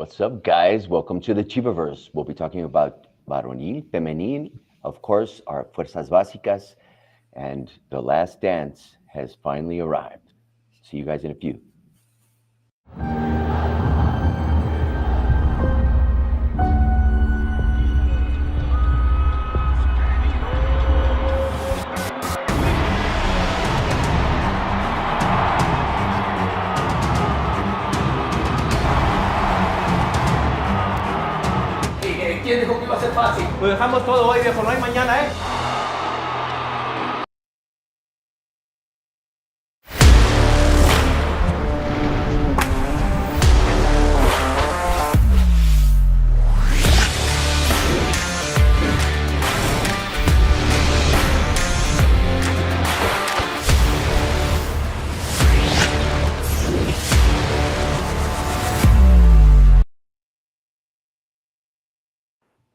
What's up, guys? Welcome to the Chivaverse. We'll be talking about varonil, femenil, of course, our fuerzas básicas, and the last dance has finally arrived. See you guys in a few. ¿Quién dijo que iba a ser fácil? Lo dejamos todo hoy, viejo, no hay mañana, ¿eh?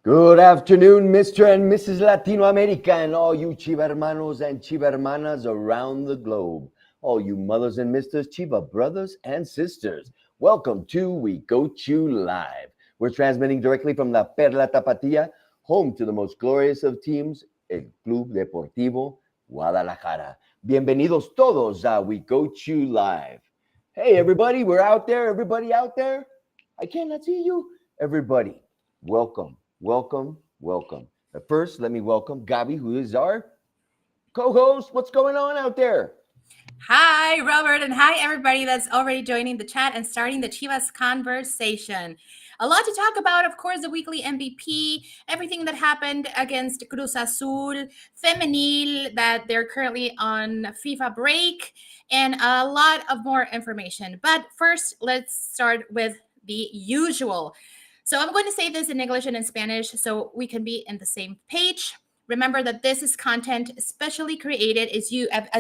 Good afternoon, Mr. and Mrs. Latino America, and all you Chiva hermanos and Chiva hermanas around the globe. All you mothers and misters, Chiva brothers and sisters. Welcome to We Go Chew Live. We're transmitting directly from La Perla Tapatía, home to the most glorious of teams, el Club Deportivo Guadalajara. Bienvenidos todos a We Go Chew Live. Hey, everybody, we're out there. Everybody out there? I cannot see you. Everybody, welcome. Welcome. But first, let me welcome Gabi, who is our co-host. What's going on out there? Hi, Robert, and hi, everybody that's already joining the chat and starting the Chivas conversation. A lot to talk about, of course, the weekly MVP, everything that happened against Cruz Azul, Femenil, that they're currently on FIFA break, and a lot of more information. But first, let's start with the usual. So I'm going to say this in English and in Spanish so we can be in the same page. Remember that this is content specially created. As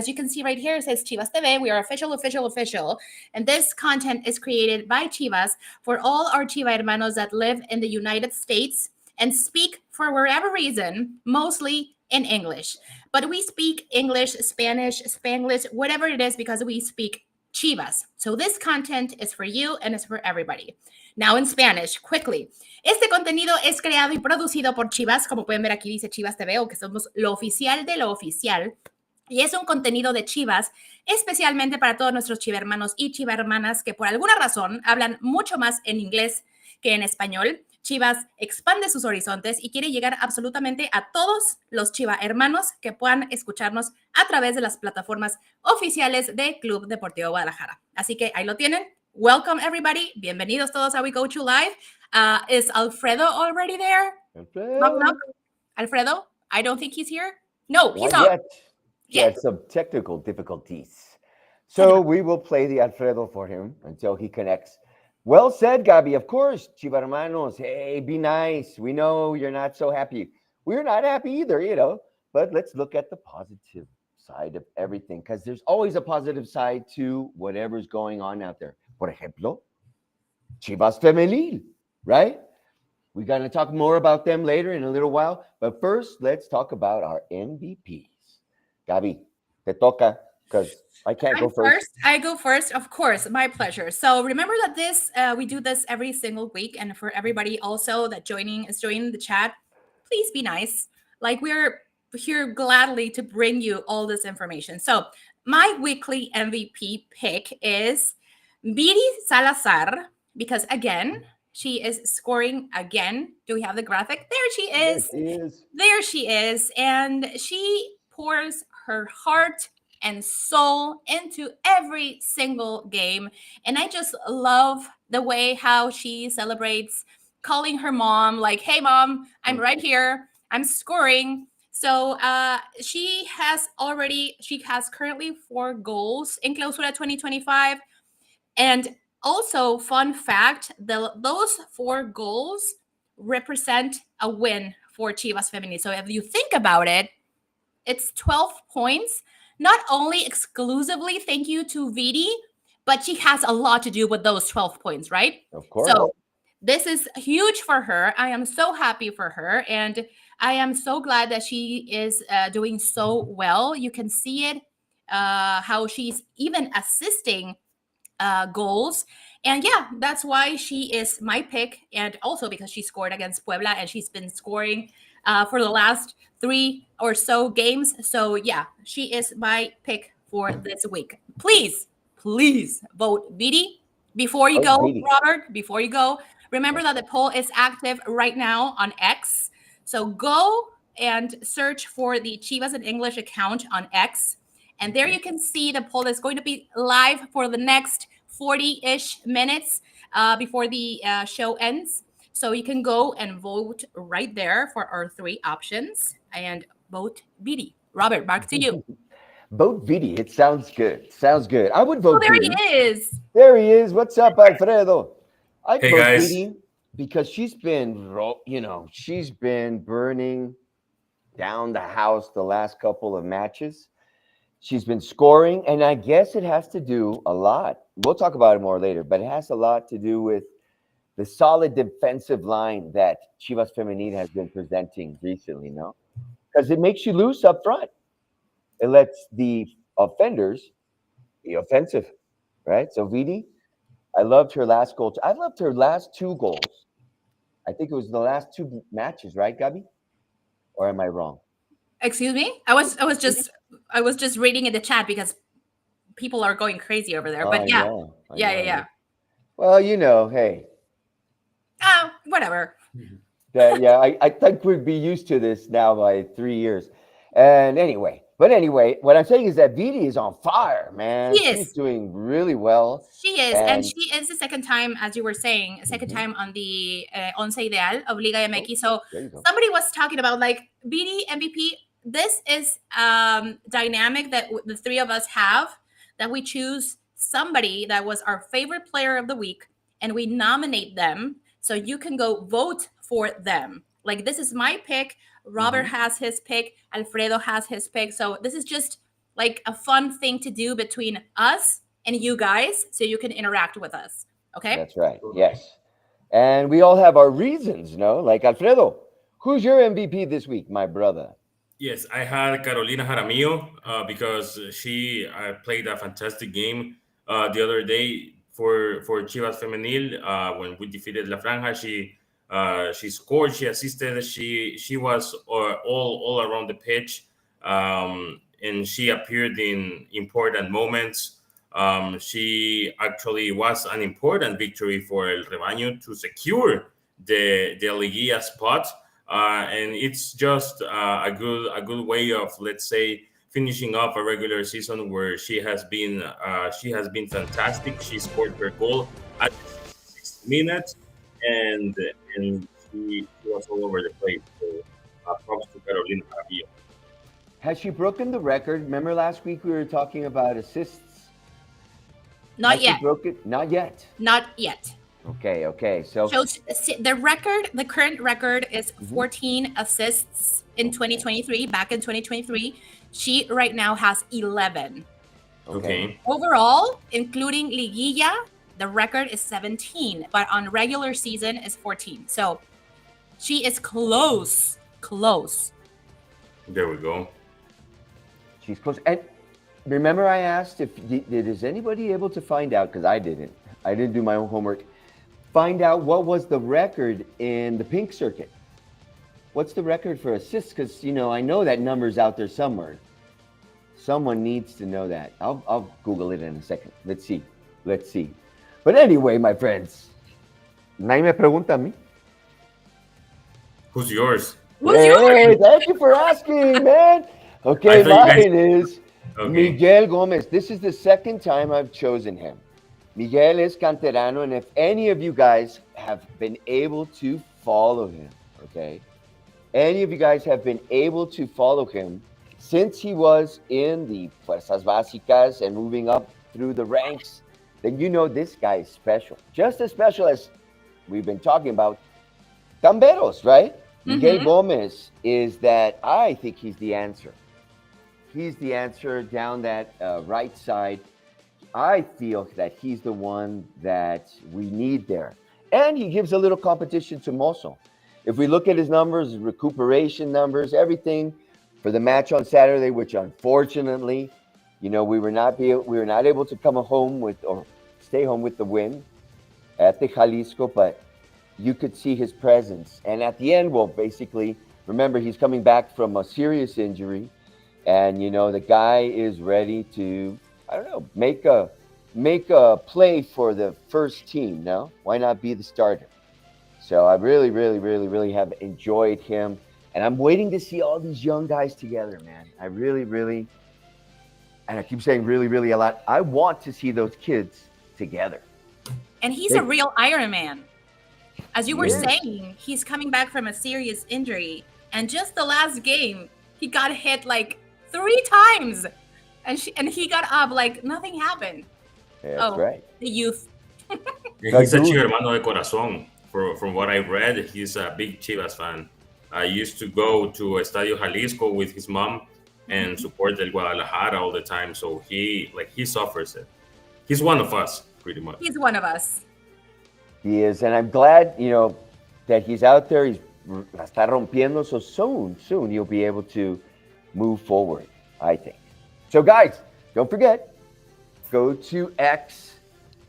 you can see right here, it says Chivas TV. We are official. And this content is created by Chivas for all our Chiva hermanos that live in the United States and speak, for whatever reason, mostly in English. But we speak English, Spanish, Spanglish, whatever it is, because we speak Chivas. So this content is for you and it's for everybody. Now in Spanish, quickly. Este contenido es creado y producido por Chivas, como pueden ver aquí dice Chivas TV, o que somos lo oficial de lo oficial. Y es un contenido de Chivas, especialmente para todos nuestros chivermanos y chivermanas que por alguna razón hablan mucho más en inglés que en español. Chivas expande sus horizontes y quiere llegar absolutamente a todos los Chiva hermanos que puedan escucharnos a través de las plataformas oficiales de Club Deportivo Guadalajara. Así que ahí lo tienen. Welcome, everybody. Bienvenidos todos a We Go To Live. Is Alfredo already there? Alfredo. Alfredo? I don't think he's here. No, he's not out. He had some technical difficulties. So we will play the Alfredo for him until he connects. Well said, Gabi. Of course, Chiva hermanos. Hey, be nice. We know you're not so happy. We're not happy either, but let's look at the positive side of everything, because there's always a positive side to whatever's going on out there. Por ejemplo, Chivas Femenil, right? We're going to talk more about them later in a little while, but first, let's talk about our MVPs. Gabi, te toca, because I can't go first. I go first, of course. My pleasure. So remember that we do this every single week, and for everybody also that is joining the chat, please be nice. Like, we're here gladly to bring you all this information. So my weekly MVP pick is Viri Salazar, because again, she is scoring again. Do we have the graphic? There she is. There she is. And she pours her heart and soul into every single game. And I just love the way how she celebrates, calling her mom, like, hey, mom, I'm right here. I'm scoring. So she has currently 4 goals in Clausura 2025. And also, fun fact, those 4 goals represent a win for Chivas Femenil. So if you think about it, it's 12 points, not only exclusively thank you to Vidi, but she has a lot to do with those 12 points, right? Of course. So this is huge for her. I am so happy for her. And I am so glad that she is doing so well. You can see it, how she's even assisting goals. And yeah, that's why she is my pick. And also because she scored against Puebla and she's been scoring for the last 3 or so games. So yeah, she is my pick for this week. Please vote Vidi. Before you Oh, go, Vidi. Robert, before you go, remember that the poll is active right now on X. So go and search for the Chivas in English account on X. And there you can see the poll is going to be live for the next 40-ish minutes before the show ends. So you can go and vote right there for our 3 options and vote Vidi. Robert, back to you. Vote Vidi. It sounds good. Sounds good. I would Oh, vote there Vidi. he is. There he is. What's up, Alfredo? I'd Hey vote guys. Vidi because she's been, she's been burning down the house the last couple of matches. She's been scoring, and I guess it has to do a lot. We'll talk about it more later, but it has a lot to do with the solid defensive line that Chivas Femenil has been presenting recently, no? Because it makes you loose up front. It lets the offenders be offensive, right? So Vidi, I loved her last goal. I loved her last 2 goals. I think it was the last 2 matches, right, Gabi? Or am I wrong? Excuse me? I was just reading in the chat because people are going crazy over there. Oh, But I yeah. know. I Yeah, yeah, know. yeah. Well, hey, Oh, whatever. yeah, I think we'd be used to this now by 3 years. And anyway, what I'm saying is that Vidi is on fire, man. She She's is. doing really well. She is, and And she is the second time, as you were saying, second Mhm. time on the Once Ideal of Liga Oh, MX. So there you go. somebody was talking about like BD MVP. This is dynamic that the 3 of us have, that we choose somebody that was our favorite player of the week and we nominate them. So you can go vote for them. Like this is my pick. Robert Mhm. has his pick. Alfredo has his pick. So this is just like a fun thing to do between us and you guys so you can interact with us. Okay? That's right. Yes. And we all have our reasons, no? Like Alfredo, who's your MVP this week, my brother? Yes, I had Karolina Harmo because she played a fantastic game the other day for Chivas Femenil when we defeated La Franja. She scored, she assisted, she was all around the pitch, and she appeared in important moments. She actually was an important victory for El Rebaño to secure the Liguilla spot. And it's just a good way of, let's say, finishing off a regular season where she has been fantastic. She scored her goal at 6 minutes, and and she was all over the place. So props to Carolina Jaramillo. Has she broken the record? Remember last week we were talking about assists? Not Has she yet. broke it? Not yet. Not yet. Okay. So So the current record is 14 assists in 2023, back in 2023. She right now has 11. Okay. Overall, including Liguilla, the record is 17, but on regular season is 14. So she is close. There we go. she's close. And remember, I asked if is anybody able to find out, because I didn't. I didn't do my own homework. Find out what was the record in the pink circuit. What's the record for assists? Because I know that number's out there somewhere. Someone needs to know that. I'll Google it in a second. Let's see. But anyway, my friends, nadie me pregunta a mí. Who's yours? Who's yours? Hey, thank you for asking, man. Okay, I thought you guys- mine is Okay. Miguel Gomez. This is the second time I've chosen him. Miguel is canterano, and if any of you guys have been able to follow him, okay, any of you guys have been able to follow him since he was in the Fuerzas Básicas and moving up through the ranks, then you know this guy is special. Just as special as we've been talking about Tamberos, right? Miguel Gomez is that. I think he's the answer. He's the answer down that right side. I feel that he's the one that we need there. And he gives a little competition to Mozo. If we look at his numbers, his recuperation numbers, everything for the match on Saturday, which unfortunately, we were not able to come home with or stay home with the win at the Jalisco, but you could see his presence. And at the end, well, basically, remember, he's coming back from a serious injury. And, the guy is ready to, I don't know, make a play for the first team, no? Why not be the starter? So I really, really, really, really have enjoyed him. And I'm waiting to see all these young guys together, man. I really, really, and I keep saying really, really a lot, I want to see those kids together. And he's a real Iron Man. As you were saying, he's coming back from a serious injury. And just the last game, he got hit like 3 times. And he got up like nothing happened. Yeah, that's right. The youth. He's a Chivas hermano de corazón. From what I've read, he's a big Chivas fan. I used to go to Estadio Jalisco with his mom and support El Guadalajara all the time. So he suffers it. He's one of us, pretty much. He's one of us. He is, and I'm glad, that he's out there. He's la está rompiendo. So soon he'll be able to move forward, I think. So guys, don't forget, go to X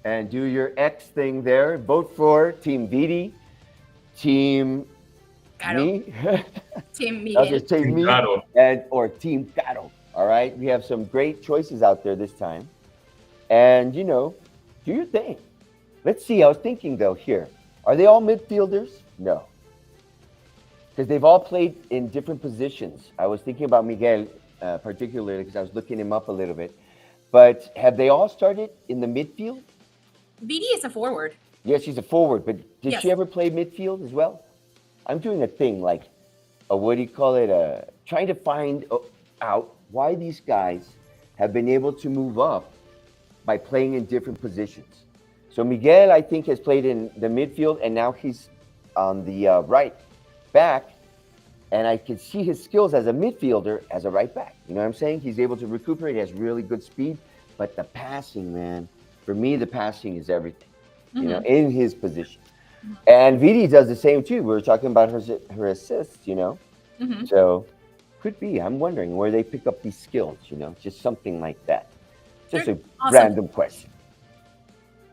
and do your X thing there. Vote for Team Vidi, Team me, Team Miguel, Team me, or Team Caro. All right, we have some great choices out there this time, and do your thing. Let's see. I was thinking though, here, are they all midfielders? No, because they've all played in different positions. I was thinking about Miguel particularly because I was looking him up a little bit. But have they all started in the midfield? Vidi is a forward. Yeah, she's a forward, but did Yes. she ever play midfield as well? I'm doing a thing like, what do you call it? Trying to find out why these guys have been able to move up by playing in different positions. So Miguel, I think, has played in the midfield, and now he's on the right back. And I can see his skills as a midfielder, as a right back. You know what I'm saying? He's able to recuperate, he has really good speed. But the passing, man, for me, the passing is everything, in his position. And Vidi does the same too. We were talking about her assists, So could be. I'm wondering where they pick up these skills, just something like that. Just They're a awesome. random question.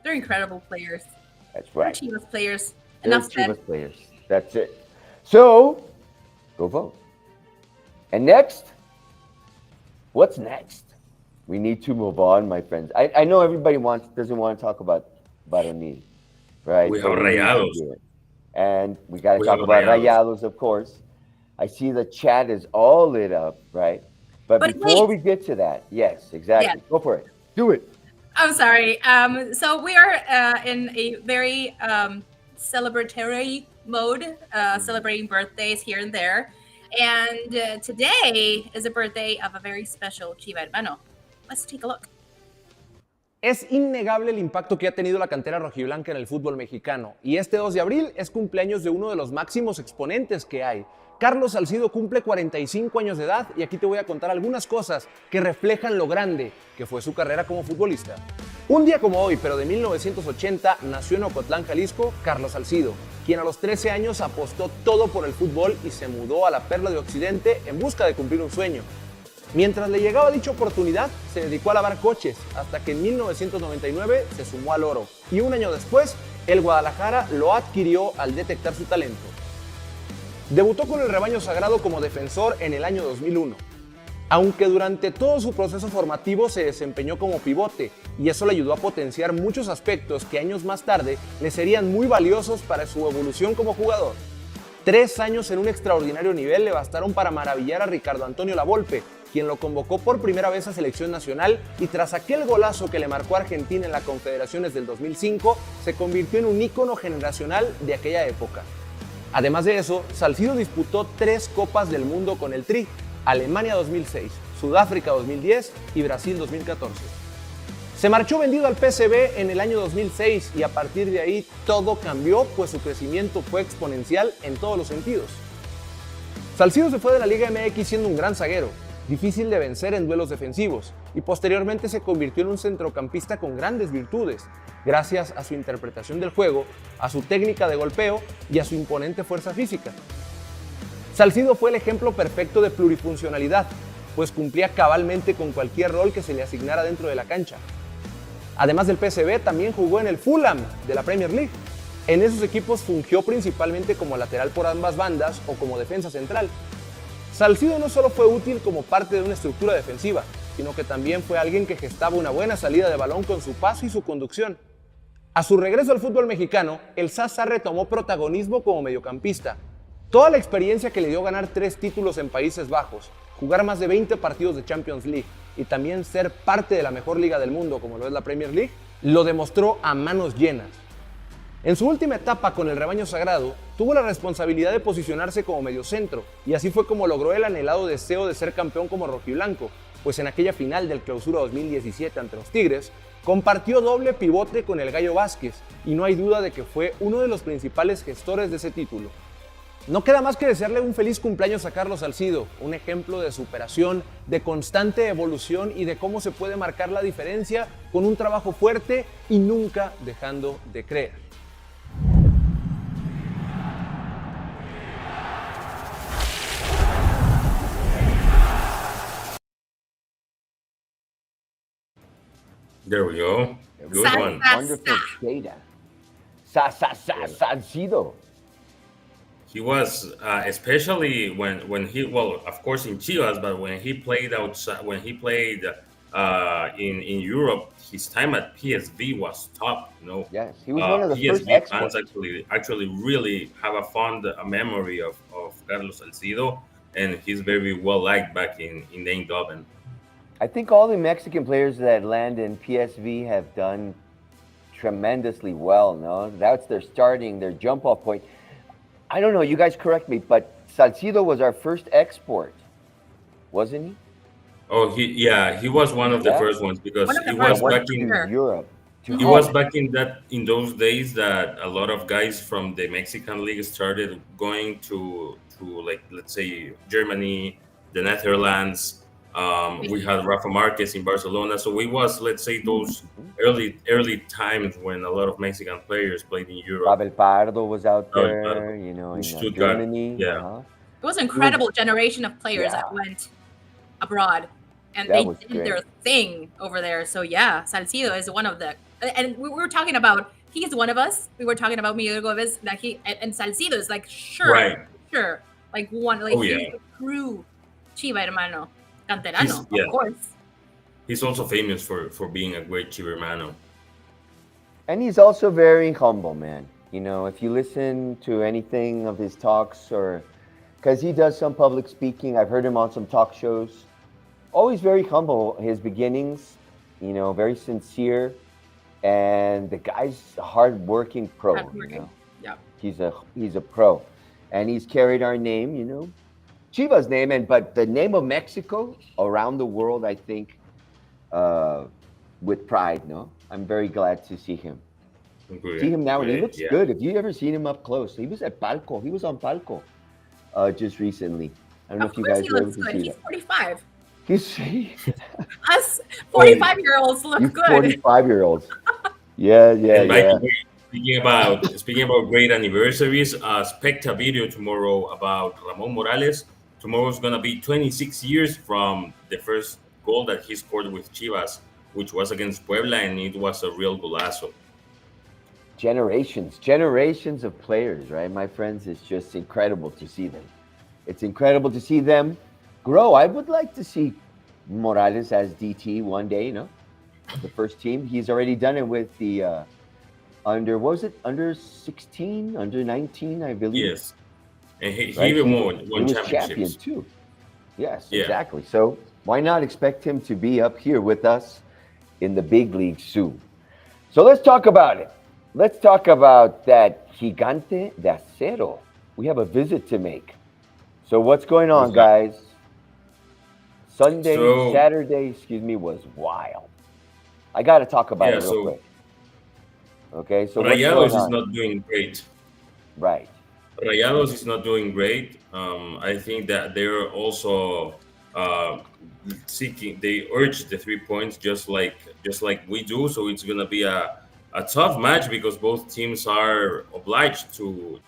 They're incredible players. That's right. They're Chivas players. They're Enough said. Chivas players. That's it. So go vote. And next, what's next? We need to move on, my friends. I know everybody doesn't want to talk about Varonil, right? We have But need to Rayados. do it. And we got to We talk have about Rayados. Rayados, of course. I see the chat is all lit up, right? But before we get to that, yes, exactly. Yeah. Go for it. Do it. I'm sorry. So we are in a very celebratory mode, celebrating birthdays here and there. And today is a birthday of a very special Chiva hermano. Let's take a look. Es innegable el impacto que ha tenido la cantera rojiblanca en el fútbol mexicano, y este 2 de abril es cumpleaños de uno de los máximos exponentes que hay. Carlos Salcido cumple 45 años de edad y aquí te voy a contar algunas cosas que reflejan lo grande que fue su carrera como futbolista. Un día como hoy, pero de 1980, nació en Ocotlán, Jalisco, Carlos Salcido, quien a los 13 años apostó todo por el fútbol y se mudó a la Perla de Occidente en busca de cumplir un sueño. Mientras le llegaba dicha oportunidad, se dedicó a lavar coches, hasta que en 1999 se sumó al oro. Y un año después, el Guadalajara lo adquirió al detectar su talento. Debutó con el rebaño sagrado como defensor en el año 2001. Aunque durante todo su proceso formativo se desempeñó como pivote, y eso le ayudó a potenciar muchos aspectos que años más tarde le serían muy valiosos para su evolución como jugador. 3 años en un extraordinario nivel le bastaron para maravillar a Ricardo Antonio Lavolpe, quien lo convocó por primera vez a selección nacional y tras aquel golazo que le marcó a Argentina en la Confederaciones del 2005, se convirtió en un ícono generacional de aquella época. Además de eso, Salcido disputó 3 Copas del Mundo con el Tri: Alemania 2006, Sudáfrica 2010 y Brasil 2014. Se marchó vendido al PSV en el año 2006 y a partir de ahí todo cambió, pues su crecimiento fue exponencial en todos los sentidos. Salcido se fue de la Liga MX siendo un gran zaguero, difícil de vencer en duelos defensivos, y posteriormente se convirtió en un centrocampista con grandes virtudes, gracias a su interpretación del juego, a su técnica de golpeo y a su imponente fuerza física. Salcido fue el ejemplo perfecto de plurifuncionalidad, pues cumplía cabalmente con cualquier rol que se le asignara dentro de la cancha. Además del PSV, también jugó en el Fulham de la Premier League. En esos equipos fungió principalmente como lateral por ambas bandas o como defensa central. Salcido no solo fue útil como parte de una estructura defensiva, sino que también fue alguien que gestaba una buena salida de balón con su paso y su conducción. A su regreso al fútbol mexicano, el Sasa retomó protagonismo como mediocampista. Toda la experiencia que le dio ganar 3 títulos en Países Bajos, jugar más de 20 partidos de Champions League y también ser parte de la mejor liga del mundo como lo es la Premier League, lo demostró a manos llenas. En su última etapa con el rebaño sagrado, tuvo la responsabilidad de posicionarse como mediocentro y así fue como logró el anhelado deseo de ser campeón como rojiblanco, pues en aquella final del Clausura 2017 ante los Tigres, compartió doble pivote con el Gallo Vázquez y no hay duda de que fue uno de los principales gestores de ese título. No queda más que desearle un feliz cumpleaños a Carlos Salcido, un ejemplo de superación, de constante evolución y de cómo se puede marcar la diferencia con un trabajo fuerte y nunca dejando de creer. There we go. Good one. Wonderful data. Salcido. He was especially when he, well, of course in Chivas, but when he played outside, when he played in Europe, his time at PSV was top. Yes, he was one of the first PSV exports. fans actually really have a fond memory of Carlos Salcido, and he's very well liked back in the Eindhoven. I think all the Mexican players that land in PSV have done tremendously well. No, that's their jump-off point. I don't know. You guys correct me, but Salcido was our first export, wasn't he? Oh, he was one of the first ones because he was back in Europe. He was back in those days that a lot of guys from the Mexican league started going to like, let's say, Germany, the Netherlands. We had Rafa Marquez in Barcelona, so we was, let's say, those early times when a lot of Mexican players played in Europe. Pavel Pardo was out there, Pardo. in Stuttgart, Germany. yeah. It was an incredible generation of players that went abroad, and they did their thing over there. So yeah, Salcido is one of the, and we were talking about, he's one of us. We were talking about Miguel Gomez, that and Salcido is like, sure, like one, like he's a true Chiva hermano, canterano, of course. He's also famous for being a great Chiva hermano. And he's also very humble, man. If you listen to anything of his talks, or because he does some public speaking, I've heard him on some talk shows. Always very humble, his beginnings, very sincere, and the guy's a hard-working pro. Yeah. He's a pro, and he's carried our name, Chivas name, but the name of Mexico around the world, I think, with pride. No, I'm very glad to see him. See him now, and he looks good. If you ever seen him up close, he was at Palco. He was on Palco just recently. I don't know if you guys were able to see that. He's 45. Us 45-year-olds look good. 45-year-olds. Yeah. By the way, speaking about great anniversaries, expect a video tomorrow about Ramon Morales. Tomorrow's gonna be 26 years from the first goal that he scored with Chivas, which was against Puebla, and it was a real golazo. Generations of players, right, my friends? It's just incredible to see them. It's incredible to see them grow. I would like to see Morales as DT one day, the first team. He's already done it with the under 16, under 19, I believe. Yes, and he even won he was championships. Champion too. Yes, exactly. So why not expect him to be up here with us in the big league soon? So let's talk about it. Let's talk about that Gigante de Acero. We have a visit to make. So what's going on, guys? Saturday, was wild. I got to talk about it real quick. Okay, so Rayados is not doing great. Right. Rayados is not doing great. I think that they're also seeking. They urge the 3 points just like we do. So it's gonna be a tough match because both teams are obliged to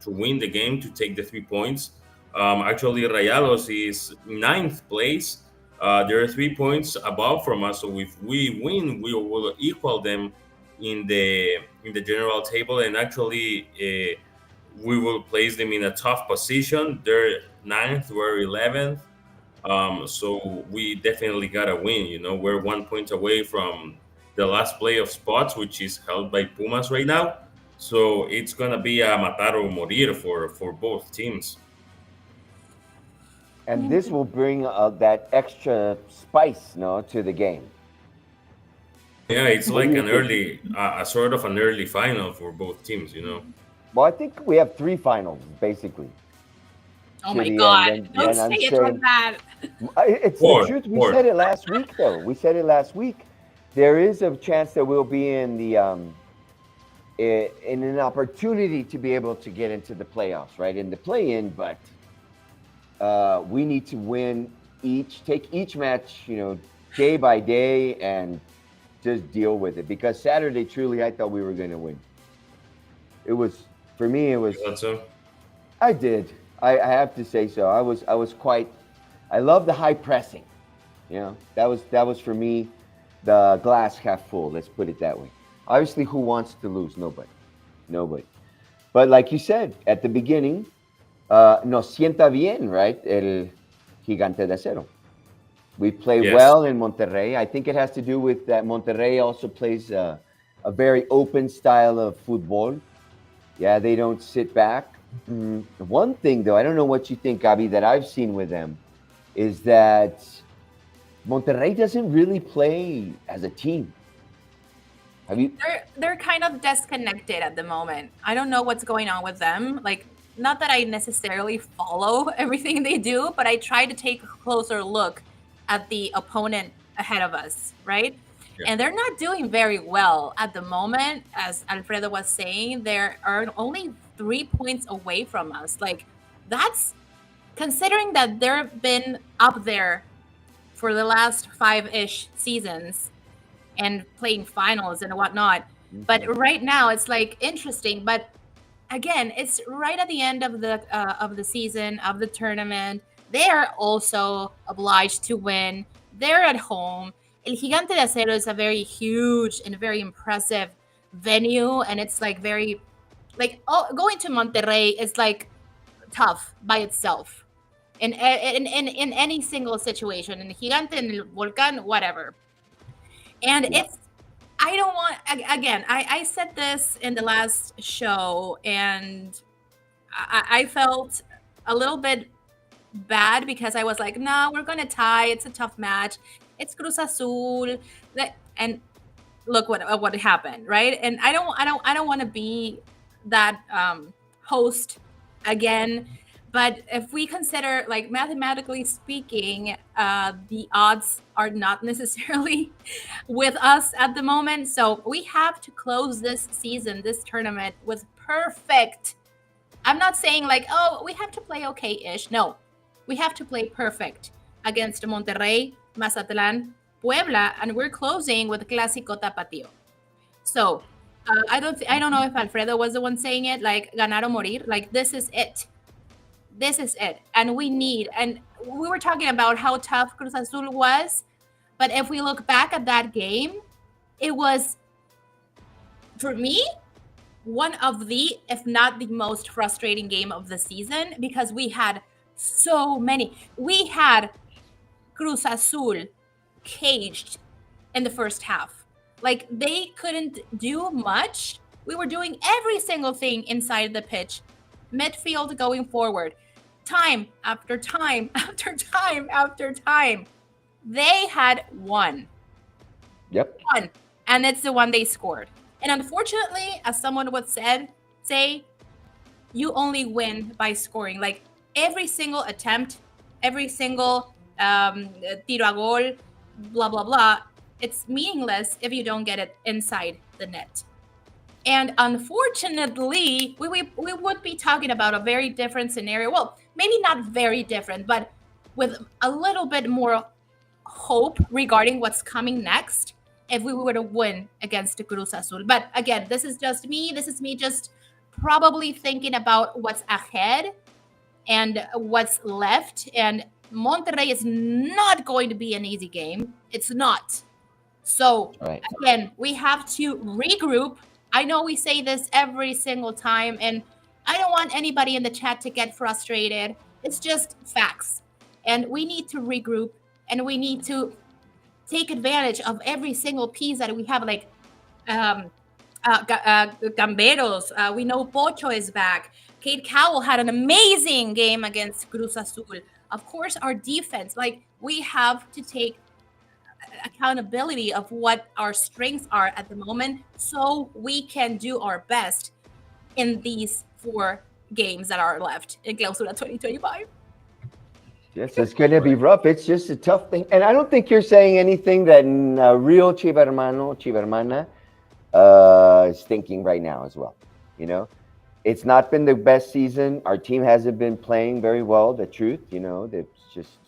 win the game to take the 3 points. Actually, Rayados is 9th place There are 3 points above from us, so if we win, we will equal them in the general table, and actually we will place them in a tough position. They're ninth, we're 11th. So we definitely gotta win. We're 1 point away from the last playoff spots, which is held by Pumas right now. So it's gonna be a matar or morir for both teams. And this will bring that extra spice, no, to the game. Yeah, it's What do like you an think? early, a sort of an early final for both teams. Well, I think we have three finals basically Oh to my the end, God. Don't and say I'm it like saying that. it's the Four, truth. We four. said it last week, though. We said it last week. There is a chance that we'll be in the in an opportunity to be able to get into the playoffs, right? In the play-in, but we need to win take each match, day by day, and just deal with it. Because Saturday, truly, I thought we were going to win. It was, for me, it was. You thought so? I did. I have to say so. I was quite. I love the high pressing. That was for me the glass half full. Let's put it that way. Obviously, who wants to lose? Nobody. But like you said at the beginning, nos sienta bien, right? El gigante de acero. We play Yes. well in Monterrey. I think it has to do with that Monterrey also plays a very open style of football. Yeah, they don't sit back. One thing, though, I don't know what you think, Gabi, that I've seen with them is that Monterrey doesn't really play as a team. Have you? They're kind of disconnected at the moment. I don't know what's going on with them. Like, not that I necessarily follow everything they do, but I try to take a closer look at the opponent ahead of us, right? Yeah. And they're not doing very well at the moment. As Alfredo was saying, they are only 3 points away from us. Like, that's considering that they've been up there for the last 5-ish seasons and playing finals and whatnot. But right now it's like interesting. But again, it's right at the end of the season of the tournament. They are also obliged to win. They're at home. El Gigante de Acero is a very huge and very impressive venue, and it's like very like going to Monterrey is like tough by itself in any single situation. In Gigante, in El Volcán, whatever. And Yeah. it's I don't want again. I said this in the last show, and I felt a little bit bad because I was like, "No, we're gonna tie. It's a tough match. It's Cruz Azul." And look what happened, right? And I don't want to be that host again. But if we consider, like, mathematically speaking, the odds are not necessarily with us at the moment. So we have to close this season, this tournament, with perfect. I'm not saying like, oh, we have to play okay-ish. No, we have to play perfect against Monterrey, Mazatlan, Puebla, and we're closing with Clásico Tapatío. So I don't know if Alfredo was the one saying it, like ganar o morir. Like, this is it. This is it. And we were talking about how tough Cruz Azul was, but if we look back at that game, it was, for me, one of the, if not the most frustrating game of the season, because we had so many. We had Cruz Azul caged in the first half. Like, they couldn't do much. We were doing every single thing inside the pitch, midfield going forward, time after time after time after time. They had one, Yep. and it's the one they scored. And unfortunately, as someone would say, you only win by scoring. Like, every single attempt, every single tiro a gol, blah blah blah, it's meaningless if you don't get it inside the net. And unfortunately, we would be talking about a very different scenario. Well, maybe not very different, but with a little bit more hope regarding what's coming next if we were to win against Cruz Azul. But again, this is just me. This is me just probably thinking about what's ahead and what's left. And Monterrey is not going to be an easy game. It's not. So Right. again, we have to regroup. I know we say this every single time, and I don't want anybody in the chat to get frustrated. It's just facts. And we need to regroup, and we need to take advantage of every single piece that we have, like um, Gamberos. We know Pocho is back. Kate Cowell had an amazing game against Cruz Azul. Of course, our defense, like we have to take accountability of what our strengths are at the moment so we can do our best in these 4 games that are left in Clausura 2025. Yes, it's going to be rough. It's just a tough thing. And I don't think you're saying anything that a real Chiva hermano, Chiva hermana is thinking right now as well. You know, it's not been the best season. Our team hasn't been playing very well. The truth, you know, it's just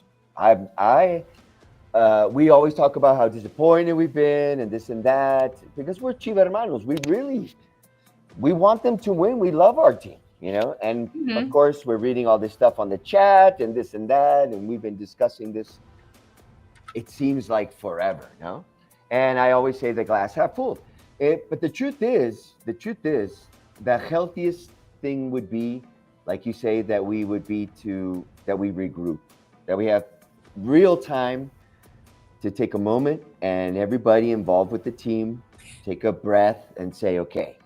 we always talk about how disappointed we've been and this and that because we're Chiva hermanos. We want them to win. We love our team, you know, and of course we're reading all this stuff on the chat and this and that, and we've been discussing this. It seems like forever, no? And I always say the glass half full. But the truth is, the healthiest thing would be, like you say, that we regroup, that we have real time to take a moment and everybody involved with the team take a breath and say, okay,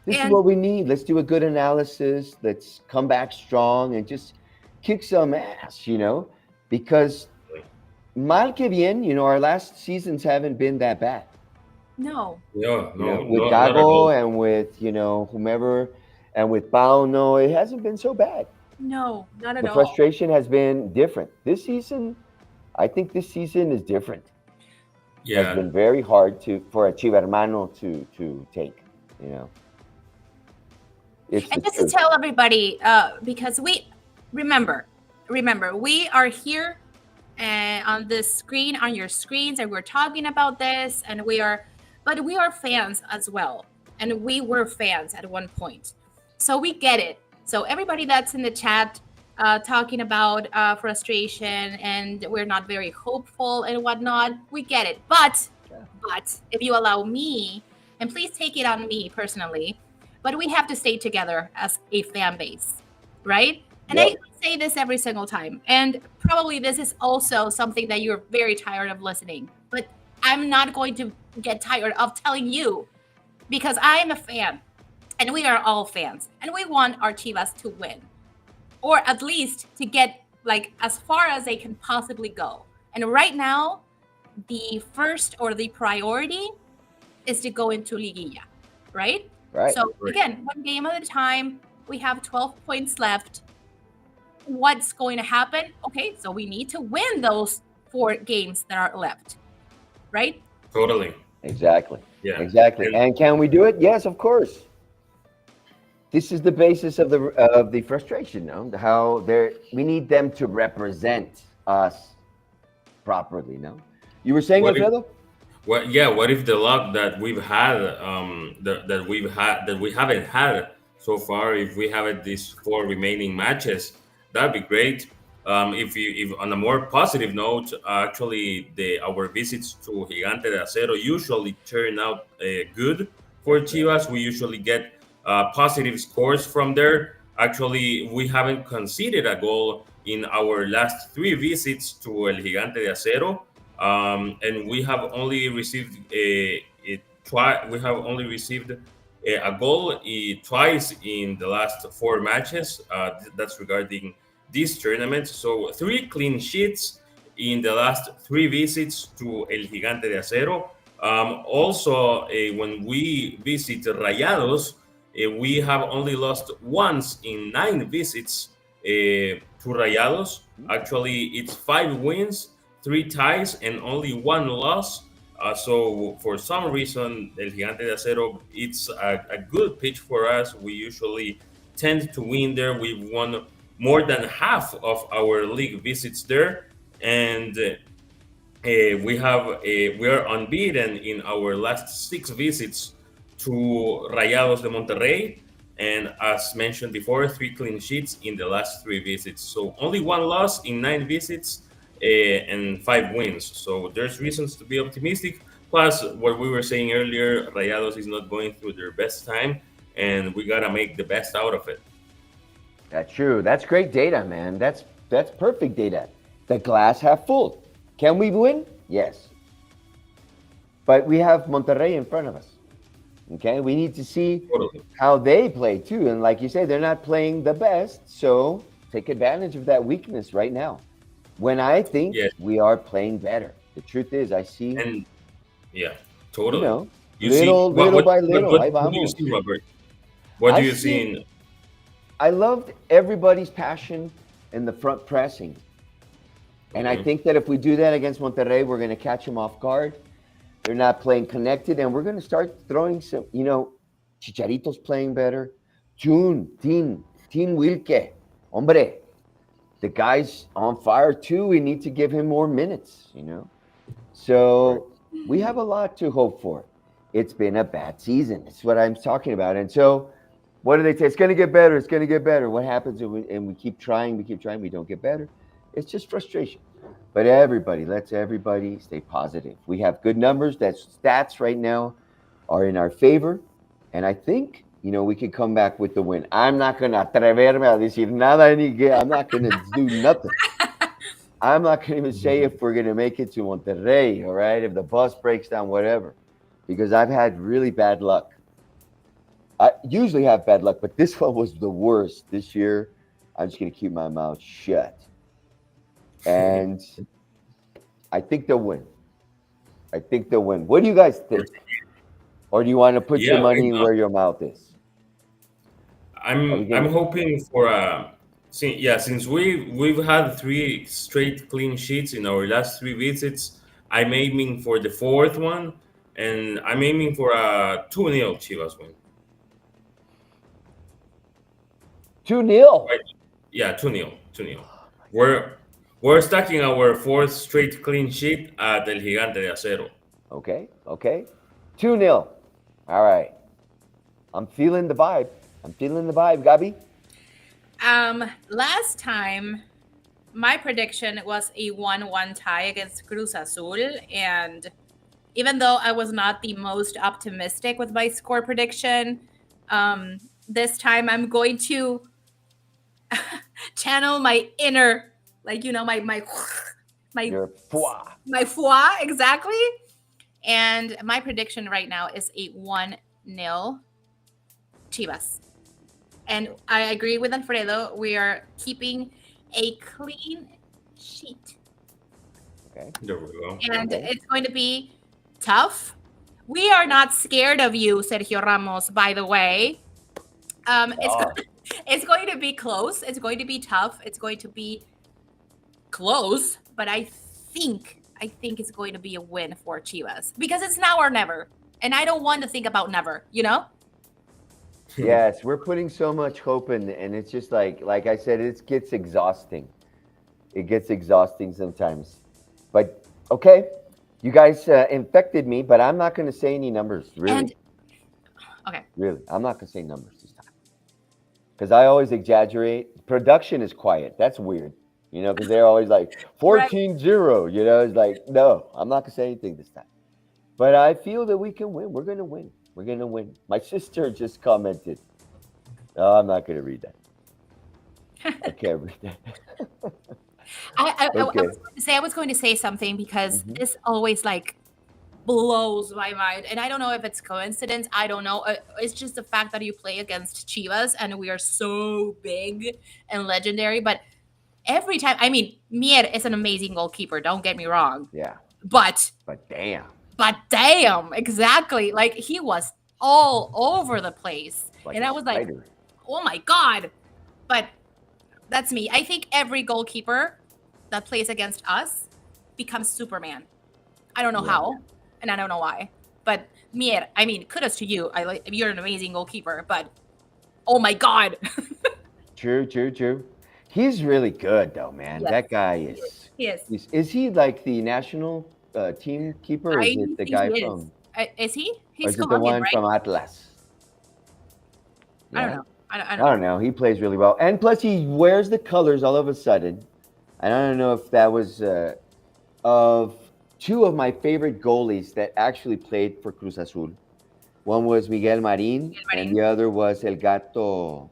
this is what we need. Let's do a good analysis. Let's come back strong and just kick some ass, you know, because mal que bien, you know, our last seasons haven't been that bad. No. No, You know, with not at Gago all. and with, you know, whomever, and with Pauno, it hasn't been so bad. No, not at The all. frustration has been different. This season, I think this season is different. Yeah. It's been very hard for a Chiva hermano to take, you know. And just to tell everybody, because we remember, we are here on this screen, on your screens, and we're talking about this, and but we are fans as well, and we were fans at one point, so we get it. So everybody that's in the chat talking about frustration and we're not very hopeful and whatnot, we get it. But if you allow me, and please take it on me personally, but we have to stay together as a fan base, right? And I say this every single time. And probably this is also something that you're very tired of listening. But I'm not going to get tired of telling you because I am a fan. And we are all fans. And we want our Chivas to win. Or at least to get like as far as they can possibly go. And right now, the first or the priority is to go into Liguilla, right? Right. So again, one game at a time. We have 12 points left. What's going to happen? Okay, so we need to win those 4 games that are left, right? Totally. Exactly. Yeah. Exactly. And can we do it? Yes, of course. This is the basis of the frustration, no? How we need them to represent us properly, no? You were saying, Alfredo? What if the luck that we've had, that we haven't had so far, if we have it these 4 remaining matches, that'd be great. If on a more positive note, actually our visits to Gigante de Acero usually turn out good for Chivas. We usually get positive scores from there. Actually, we haven't conceded a goal in our last 3 visits to El Gigante de Acero. And we have only received a goal twice in the last 4 matches. That's regarding this tournament. So 3 clean sheets in the last 3 visits to El Gigante de Acero. Also, when we visit Rayados, we have only lost once in 9 visits to Rayados. Actually, it's 5 wins, 3 ties, and only 1 loss. So for some reason, El Gigante de Acero, it's a good pitch for us. We usually tend to win there. We've won more than half of our league visits there, and we are unbeaten in our last 6 visits to Rayados de Monterrey. And as mentioned before, 3 clean sheets in the last 3 visits. So only 1 loss in 9 visits and 5 wins. So there's reasons to be optimistic. Plus, what we were saying earlier, Rayados is not going through their best time, and we gotta make the best out of it. That's true. That's great data, man. That's perfect data. The glass half full. Can we win? Yes. But we have Monterrey in front of us. Okay, we need to see Totally. how they play too. And like you say, they're not playing the best, so take advantage of that weakness right now. When I think Yes. we are playing better. The truth is, I see, And yeah, you totally. know, You see little by little. Ahí what do you vamos. see, Robert? What I do you see. see in I loved everybody's passion in the front pressing. And I think that if we do that against Monterrey, we're going to catch them off guard. They're not playing connected, and we're going to start throwing some, Chicharito's playing better. Tin Wilke. Hombre, the guy's on fire too. We need to give him more minutes, So we have a lot to hope for. It's been a bad season. It's what I'm talking about. And so what do they say? It's going to get better. It's going to get better. What happens and we keep trying, we don't get better? It's just frustration. But let's everybody stay positive. We have good numbers. That stats right now are in our favor. And I think, we can come back with the win. I'm not going to atreverme a decir nada. I'm not going to do nothing. I'm not going to even say if we're going to make it to Monterrey, all right? If the bus breaks down, whatever. Because I've had really bad luck. I usually have bad luck, but this one was the worst. This year, I'm just going to keep my mouth shut. And I think they'll win. What do you guys think? Or do you want to put your money where your mouth is? I'm hoping for since we've had 3 straight clean sheets in our last 3 visits. I'm aiming for the 4th one, and I'm aiming for a 2-0 Chivas win. 2-0. Right. Yeah, 2-0. 2-0. We're stacking our 4th straight clean sheet at El Gigante de Acero. Okay. 2-0. All right. I'm feeling the vibe. Gabi. Last time, my prediction was a 1-1 tie against Cruz Azul. And even though I was not the most optimistic with my score prediction, this time I'm going to channel my inner, Your foi. my foi, exactly. And my prediction right now is a 1-0 Chivas. And I agree with Alfredo. We are keeping a clean sheet. Okay. There we go. And it's going to be tough. We are not scared of you, Sergio Ramos, by the way. It's going to be close. It's going to be tough. It's going to be close. But I think it's going to be a win for Chivas. Because it's now or never. And I don't want to think about never, Yes, we're putting so much hope in, and it's just like I said, it gets exhausting. It gets exhausting sometimes. But okay, you guys infected me, but I'm not going to say any numbers, really. Okay. Really, I'm not going to say numbers this time. Because I always exaggerate. Production is quiet. That's weird, because they're always like 14-0, It's like, no, I'm not going to say anything this time. But I feel that we can win. We're going to win. My sister just commented. Oh, I'm not going to read that. I can't read that. I was going to say something because this always blows my mind. And I don't know if it's coincidence. I don't know. It's just the fact that you play against Chivas and we are so big and legendary. But every time, Mier is an amazing goalkeeper. Don't get me wrong. Yeah. But damn, exactly. He was all over the place. And I was like, oh my God. But that's me. I think every goalkeeper that plays against us becomes Superman. I don't know how, and I don't know why. But Mier, kudos to you. You're an amazing goalkeeper, but oh my God. True. He's really good though, man. Yes, that guy is. He is. Is he like the national team keeper? Or is it the guy from? Is he? Or He's is it the Colombian, one right? from Atlas? I don't Yeah. know. I I don't don't know. He plays really well, and plus he wears the colors all of a sudden. And I don't know if that was of two of my favorite goalies that actually played for Cruz Azul. One was Miguel Marin, and Marin. the other was El Gato.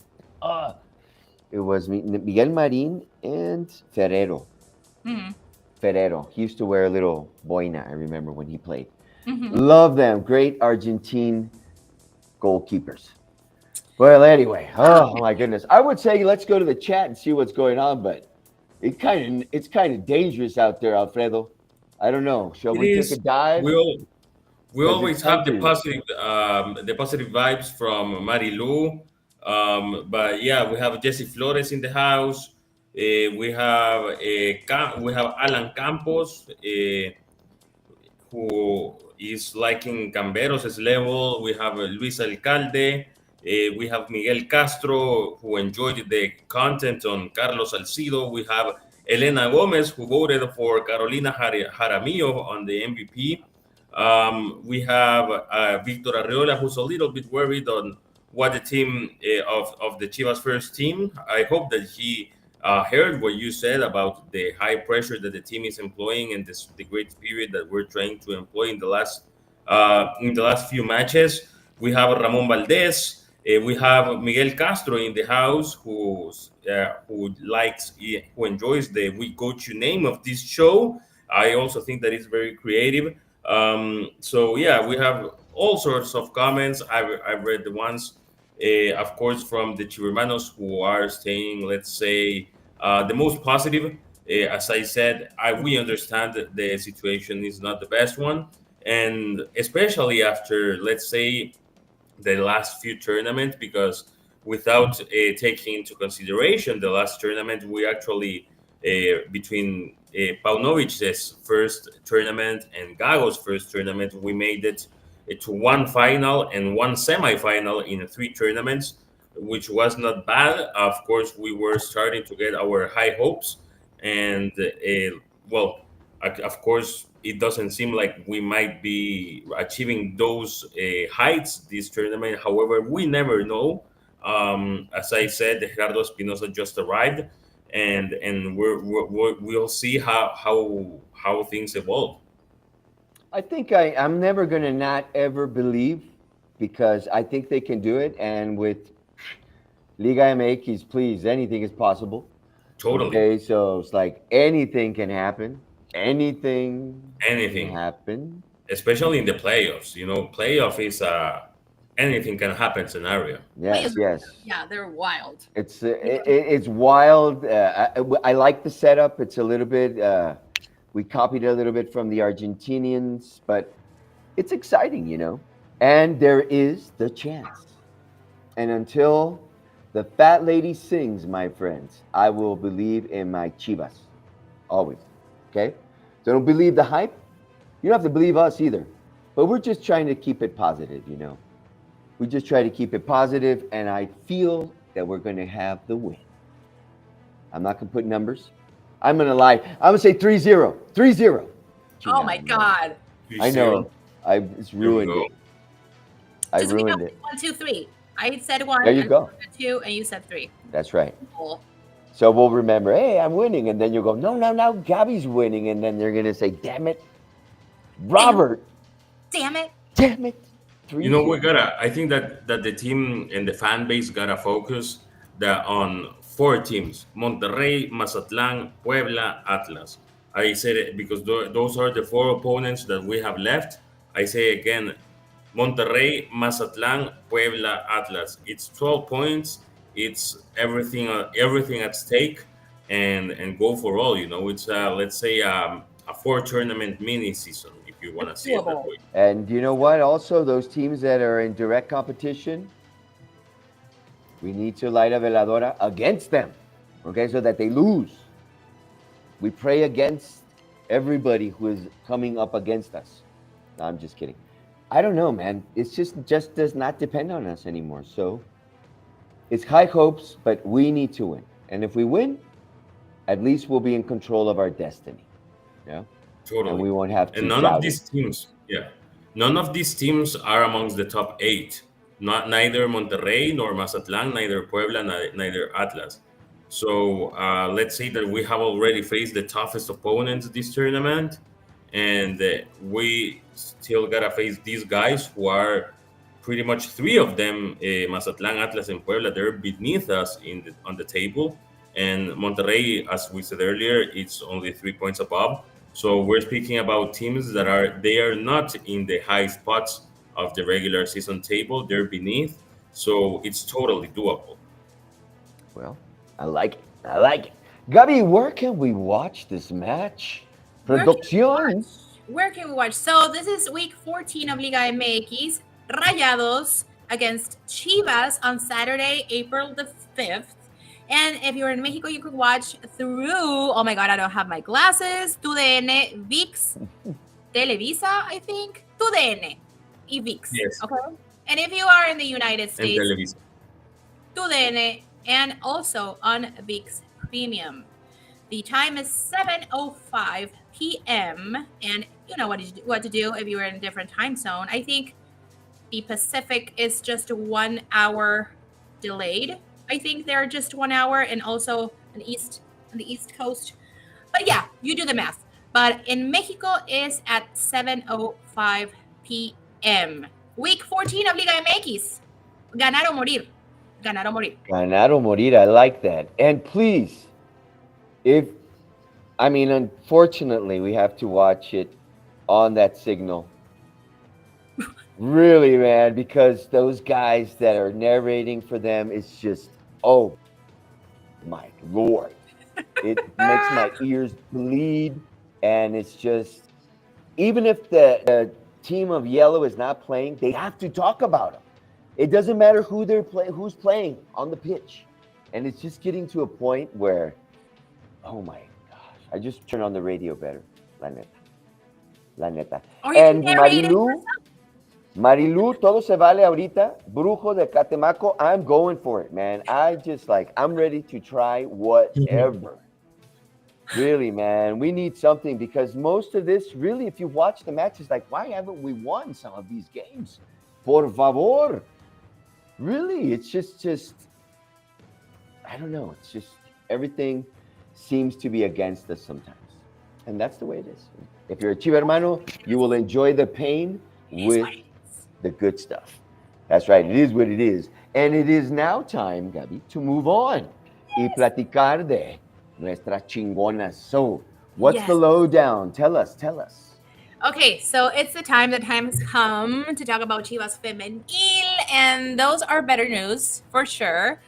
It was Miguel Marin and Ferrero. Mm-hmm. Ferrero. He used to wear a little boina, I remember when he played. Mm-hmm. Love them. Great Argentine goalkeepers. Well, anyway, oh my goodness. I would say let's go to the chat and see what's going on, but it's kind of dangerous out there, Alfredo. I don't know. Shall It we take a is. dive? We all we Because it's always have country. the positive vibes from Marilu. But yeah, we have Jesse Flores in the house. We have Alan Campos. Who is liking Camberos' level. We have Luis Alcalde. We have Miguel Castro, who enjoyed the content on Carlos Salcido. We have Elena Gomez, who voted for Karolina Jaramillo on the MVP. We have Victor Arreola, who's a little bit worried on what the team of the Chivas first team. I hope that he heard what you said about the high pressure that the team is employing and the great spirit that we're trying to employ in the last few matches. We have Ramon Valdez. We have Miguel Castro in the house, who enjoys the "We Coach You" name of this show. I also think that it's very creative. So yeah, we have all sorts of comments. I've read the ones, of course, from the Chivermanos who are saying, let's say, the most positive. As I said, we understand that the situation is not the best one, and especially after, let's say, the last few tournaments, because without taking into consideration the last tournament, we actually between Paunovic's first tournament and Gago's first tournament, we made it to one final and one semi-final in three tournaments, which was not bad. Of course, we were starting to get our high hopes, and well, of course, it doesn't seem like we might be achieving those heights this tournament. However, we never know. As I said, Gerardo Espinosa just arrived, and we'll see how things evolve. I think I'm never going to not ever believe because I think they can do it. And with Liga MX, please, anything is possible. Totally, Okay, so it's like anything can happen. Anything can anything, happen. especially in the playoffs. You know, playoff is anything can happen scenario. Yes, yes. Yeah, they're wild. It's wild. I like the setup. It's a little bit. We copied a little bit from the Argentinians, but it's exciting, you know. And there is the chance. And until the fat lady sings, my friends, I will believe in my Chivas. Always. Okay? So don't believe the hype. You don't have to believe us either. But we're just trying to keep it positive, you know. We just try to keep it positive, and I feel that we're going to have the win. I'm not going to put numbers. I'm going to lie. I'm going to say 3-0. 3-0. Oh my God. I know. I just Here we ruined go. it. I Just, you know, ruined it. 1, 2, 3. I said 1. There you and go. said 2, and you said 3. That's right. Cool. So we'll remember, hey, I'm winning. And then you'll go, no, Gabby's winning. And then they're going to say, damn it, Robert. Damn it. Damn it. You know, I think that the team and the fan base gotta focus on four teams: Monterrey, Mazatlan, Puebla, Atlas. I said it because those are the four opponents that we have left. I say again, Monterrey, Mazatlan, Puebla, Atlas. It's 12 points. It's everything at stake, and go for all. You know, it's let's say a four tournament mini season if you want to see it that way. And you know what? Also, those teams that are in direct competition, we need to light a veladora against them, okay, so that they lose. We pray against everybody who is coming up against us. No, I'm just kidding. I don't know, man. It's just does not depend on us anymore. So it's high hopes, but we need to win. And if we win, at least we'll be in control of our destiny. Yeah. Totally. And we won't have to. And none of these teams are amongst the top 8. neither Monterrey nor Mazatlan, neither Puebla, neither Atlas. So let's say that we have already faced the toughest opponents this tournament, and we still gotta face these guys who are pretty much three of them, Mazatlan, Atlas, and Puebla. They're beneath us on the table, and Monterrey, as we said earlier, it's only 3 points above. So we're speaking about teams that are not in the high spots of the regular season table. They're beneath, so it's totally doable. Well, I like it. I like it. Gabi, where can we watch this match? Where can we Producción. watch? Where can we watch? So this is week 14 of Liga MX. Rayados against Chivas on Saturday, April the 5th. And if you're in Mexico, you could watch through, oh my God, I don't have my glasses, TUDN, VIX, Televisa, I think, TUDN, y VIX. Yes. Okay. And if you are in the United And States, Televisa. TUDN, and also on VIX Premium. The time is 7:05 p.m. and you know what to do if you're in a different time zone. I think the Pacific is just 1 hour delayed. I think they're just 1 hour, and also on the East Coast. But yeah, you do the math. But in Mexico is at 7:05 p.m. Week 14 of Liga MX. Ganar o morir. Ganar o morir. Ganar o morir. I like that. And please, unfortunately, we have to watch it on that signal. Really, man, because those guys that are narrating for them, it's just, oh my Lord. It makes my ears bleed. And it's just, even if the team of yellow is not playing, they have to talk about them. It doesn't matter who's playing on the pitch. And it's just getting to a point where, oh my gosh, I just turn on the radio better. La neta. La neta. And Marilu, todo se vale ahorita. Brujo de Catemaco, I'm going for it, man. I'm ready to try whatever. Really, man, we need something because most of this, really, if you watch the matches, like, why haven't we won some of these games? Por favor. Really, it's just, I don't know. It's just everything seems to be against us sometimes. And that's the way it is. If you're a Chiva hermano, you will enjoy the pain with the good stuff. That's right. It is what it is. And it is now time, Gabi, to move on y platicar de nuestras chingonas. So, what's the lowdown? Tell us. Okay, so it's the time has come to talk about Chivas Femenil, and those are better news for sure.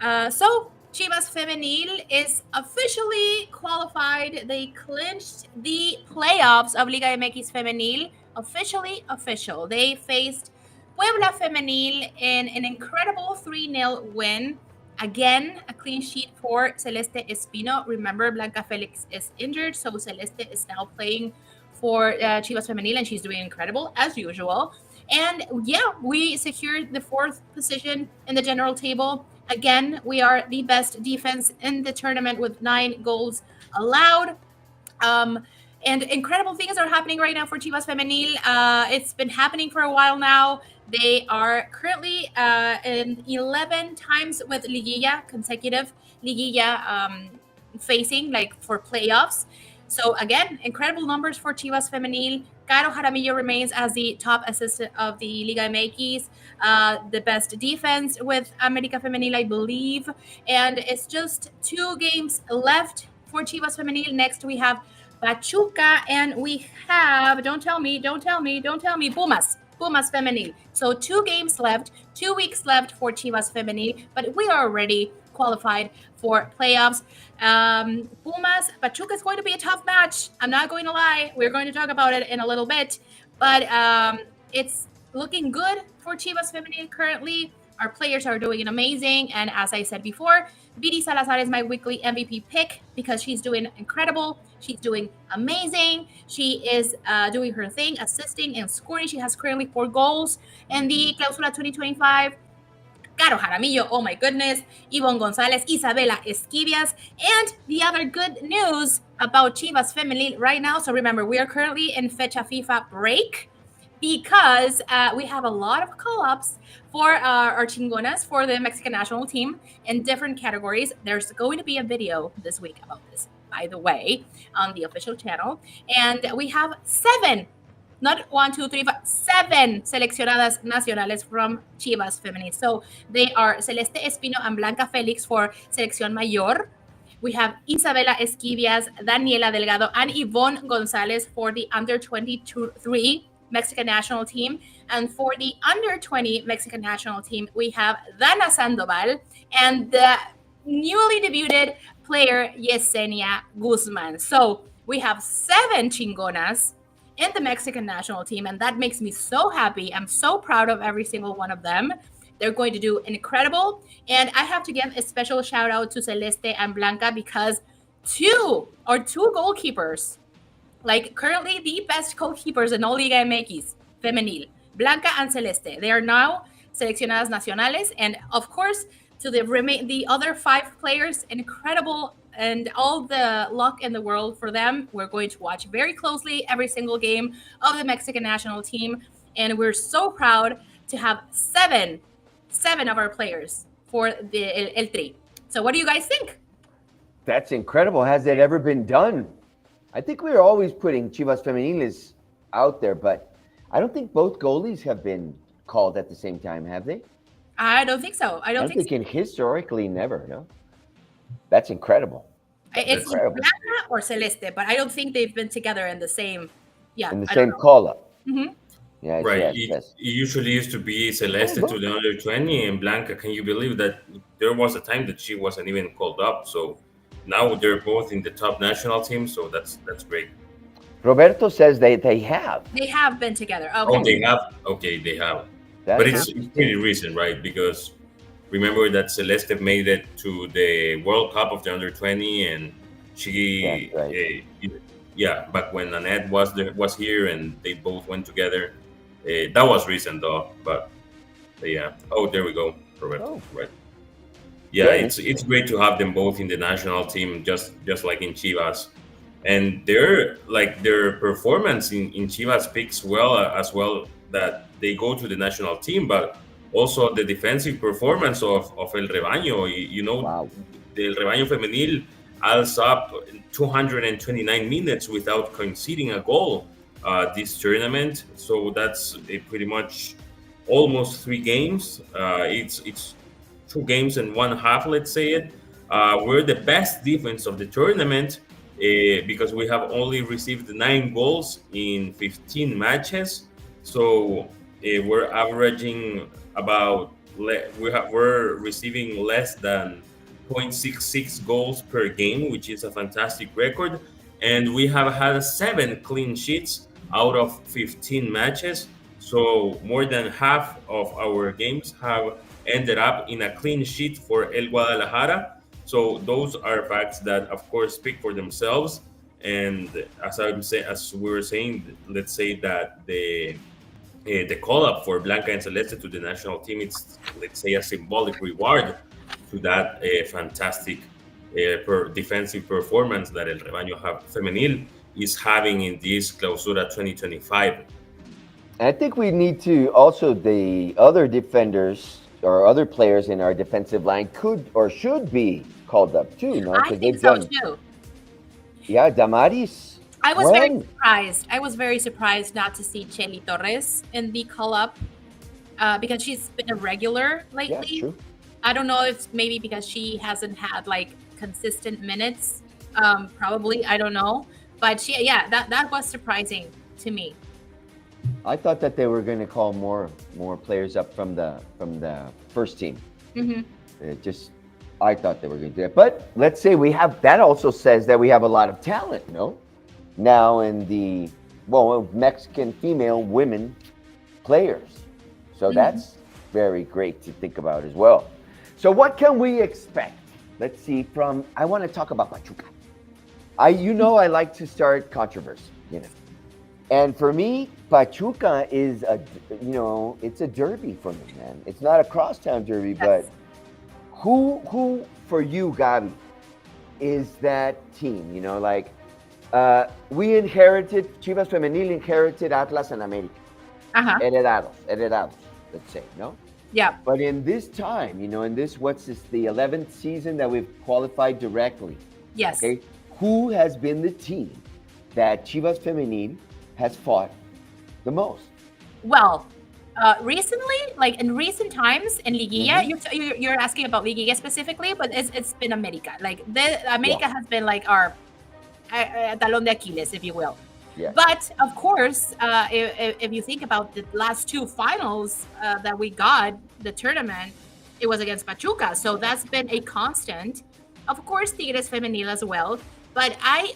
So Chivas Femenil is officially qualified. They clinched the playoffs of Liga MX Femenil. Official. They faced Puebla Femenil in an incredible 3-0 win. Again, a clean sheet for Celeste Espino. Remember, Blanca Felix is injured, so Celeste is now playing for Chivas Femenil, and she's doing incredible as usual. And yeah, we secured the 4th position in the general table. Again, we are the best defense in the tournament with 9 goals allowed. And incredible things are happening right now for Chivas Femenil. It's been happening for a while now. They are currently in 11 times with consecutive Liguilla facing, like, for playoffs. So again, incredible numbers for Chivas Femenil. Caro Jaramillo remains as the top assistant of the Liga MX, the best defense with América Femenil, I believe. And it's just 2 games left for Chivas Femenil. Next, we have Pachuca, and we have, don't tell me, Pumas Femenil. So 2 games left, 2 weeks left for Chivas Femenil, but we are already qualified for playoffs. Pumas, Pachuca is going to be a tough match. I'm not going to lie. We're going to talk about it in a little bit, but it's looking good for Chivas Femenil currently. Our players are doing amazing, and as I said before, Viri Salazar is my weekly MVP pick because she's doing incredible. She's doing amazing. She is doing her thing, assisting and scoring. She has currently 4 goals in the Clausura 2025. Caro Jaramillo, oh my goodness, Yvonne Gonzalez, Isabela Esquivias, and the other good news about Chivas Femenil right now. So remember, we are currently in Fecha FIFA break. because we have a lot of call-ups for our chingonas for the Mexican national team in different categories. There's going to be a video this week about this, by the way, on the official channel. And we have 7, not 1, 2, 3, but 7 seleccionadas nacionales from Chivas Femenil. So they are Celeste Espino and Blanca Felix for Selección Mayor. We have Isabela Esquivias, Daniela Delgado, and Yvonne Gonzalez for the under 23 Mexican national team. And for the under 20 Mexican national team, we have Dana Sandoval and the newly debuted player Yesenia Guzman. So we have 7 chingonas in the Mexican national team, and that makes me so happy. I'm so proud of every single one of them. They're going to do incredible. And I have to give a special shout out to Celeste and Blanca because two goalkeepers, like currently the best goalkeepers in all Liga MX Femenil, Blanca and Celeste. They are now seleccionadas nacionales, and of course to the other 5 players, incredible and all the luck in the world for them. We're going to watch very closely every single game of the Mexican national team, and we're so proud to have 7 of our players for the El Tri. So what do you guys think? That's incredible. Has it ever been done? I think we were always putting Chivas Femeniles out there, but I don't think both goalies have been called at the same time, have they? I don't think so. I don't think so. Historically, never, no? That's incredible. It's incredible. Blanca or Celeste, but I don't think they've been together in the same, in the same call-up. Mm-hmm. Yes, right. Yes. It usually used to be Celeste to the under 20 and Blanca. Can you believe that there was a time that she wasn't even called up? So now they're both in the top national team. So that's great. Roberto says they have. They have been together. Okay. Oh, they have. Okay, they have. But it's pretty recent, right? Because remember that Celeste made it to the World Cup of the under 20, and she, back when Annette was here, and they both went together. That was recent though, but yeah. Oh, there we go, Roberto. Right. Yeah, it's great to have them both in the national team, just like in Chivas, and their performance in Chivas speaks well as well that they go to the national team, but also the defensive performance of El Rebaño. The El Rebaño Femenil adds up 229 minutes without conceding a goal this tournament. So that's pretty much almost 3 games. It's 2 games and 1/2, let's say it. We're the best defense of the tournament because we have only received 9 goals in 15 matches. So we're averaging we're receiving less than 0.66 goals per game, which is a fantastic record. And we have had 7 clean sheets out of 15 matches. So more than half of our games have ended up in a clean sheet for El Guadalajara. So those are facts that, of course, speak for themselves. And as we were saying, let's say that the call-up for Blanca and Celeste to the national team, it's, let's say, a symbolic reward to that fantastic defensive performance that El Rebaño Femenil is having in this Clausura 2025. I think we need to also, the other defenders or other players in our defensive line could or should be called up too. No? I think so too. Yeah, Damaris. I was very surprised. I was very surprised not to see Chely Torres in the call-up because she's been a regular lately. Yeah, true. I don't know if maybe because she hasn't had like consistent minutes. Probably, I don't know. But that was surprising to me. I thought that they were going to call more players up from the first team. Mm-hmm. I thought they were going to do it. But let's say that also says that we have a lot of talent, no? Now in the Mexican female women players. So that's very great to think about as well. So what can we expect? Let's see I want to talk about Pachuca. I like to start controversy, And for me, Pachuca is it's a derby for me, man. It's not a crosstown derby, but who for you, Gabi, is that team? Chivas Femenil inherited Atlas and America. Uh-huh. heredados, let's say, no? Yeah. But in this time, in this, what's this, the 11th season that we've qualified directly, Yes. okay? Who has been the team that Chivas Femenil has fought the most? Well, recently, like in recent times in Liguilla, you're asking about Liguilla specifically, but it's been America. Like America has been like our talón de Achilles, if you will. Yeah. But of course, if you think about the last two finals that we got, the tournament, it was against Pachuca. So that's been a constant. Of course, Tigres Femenil as well. But I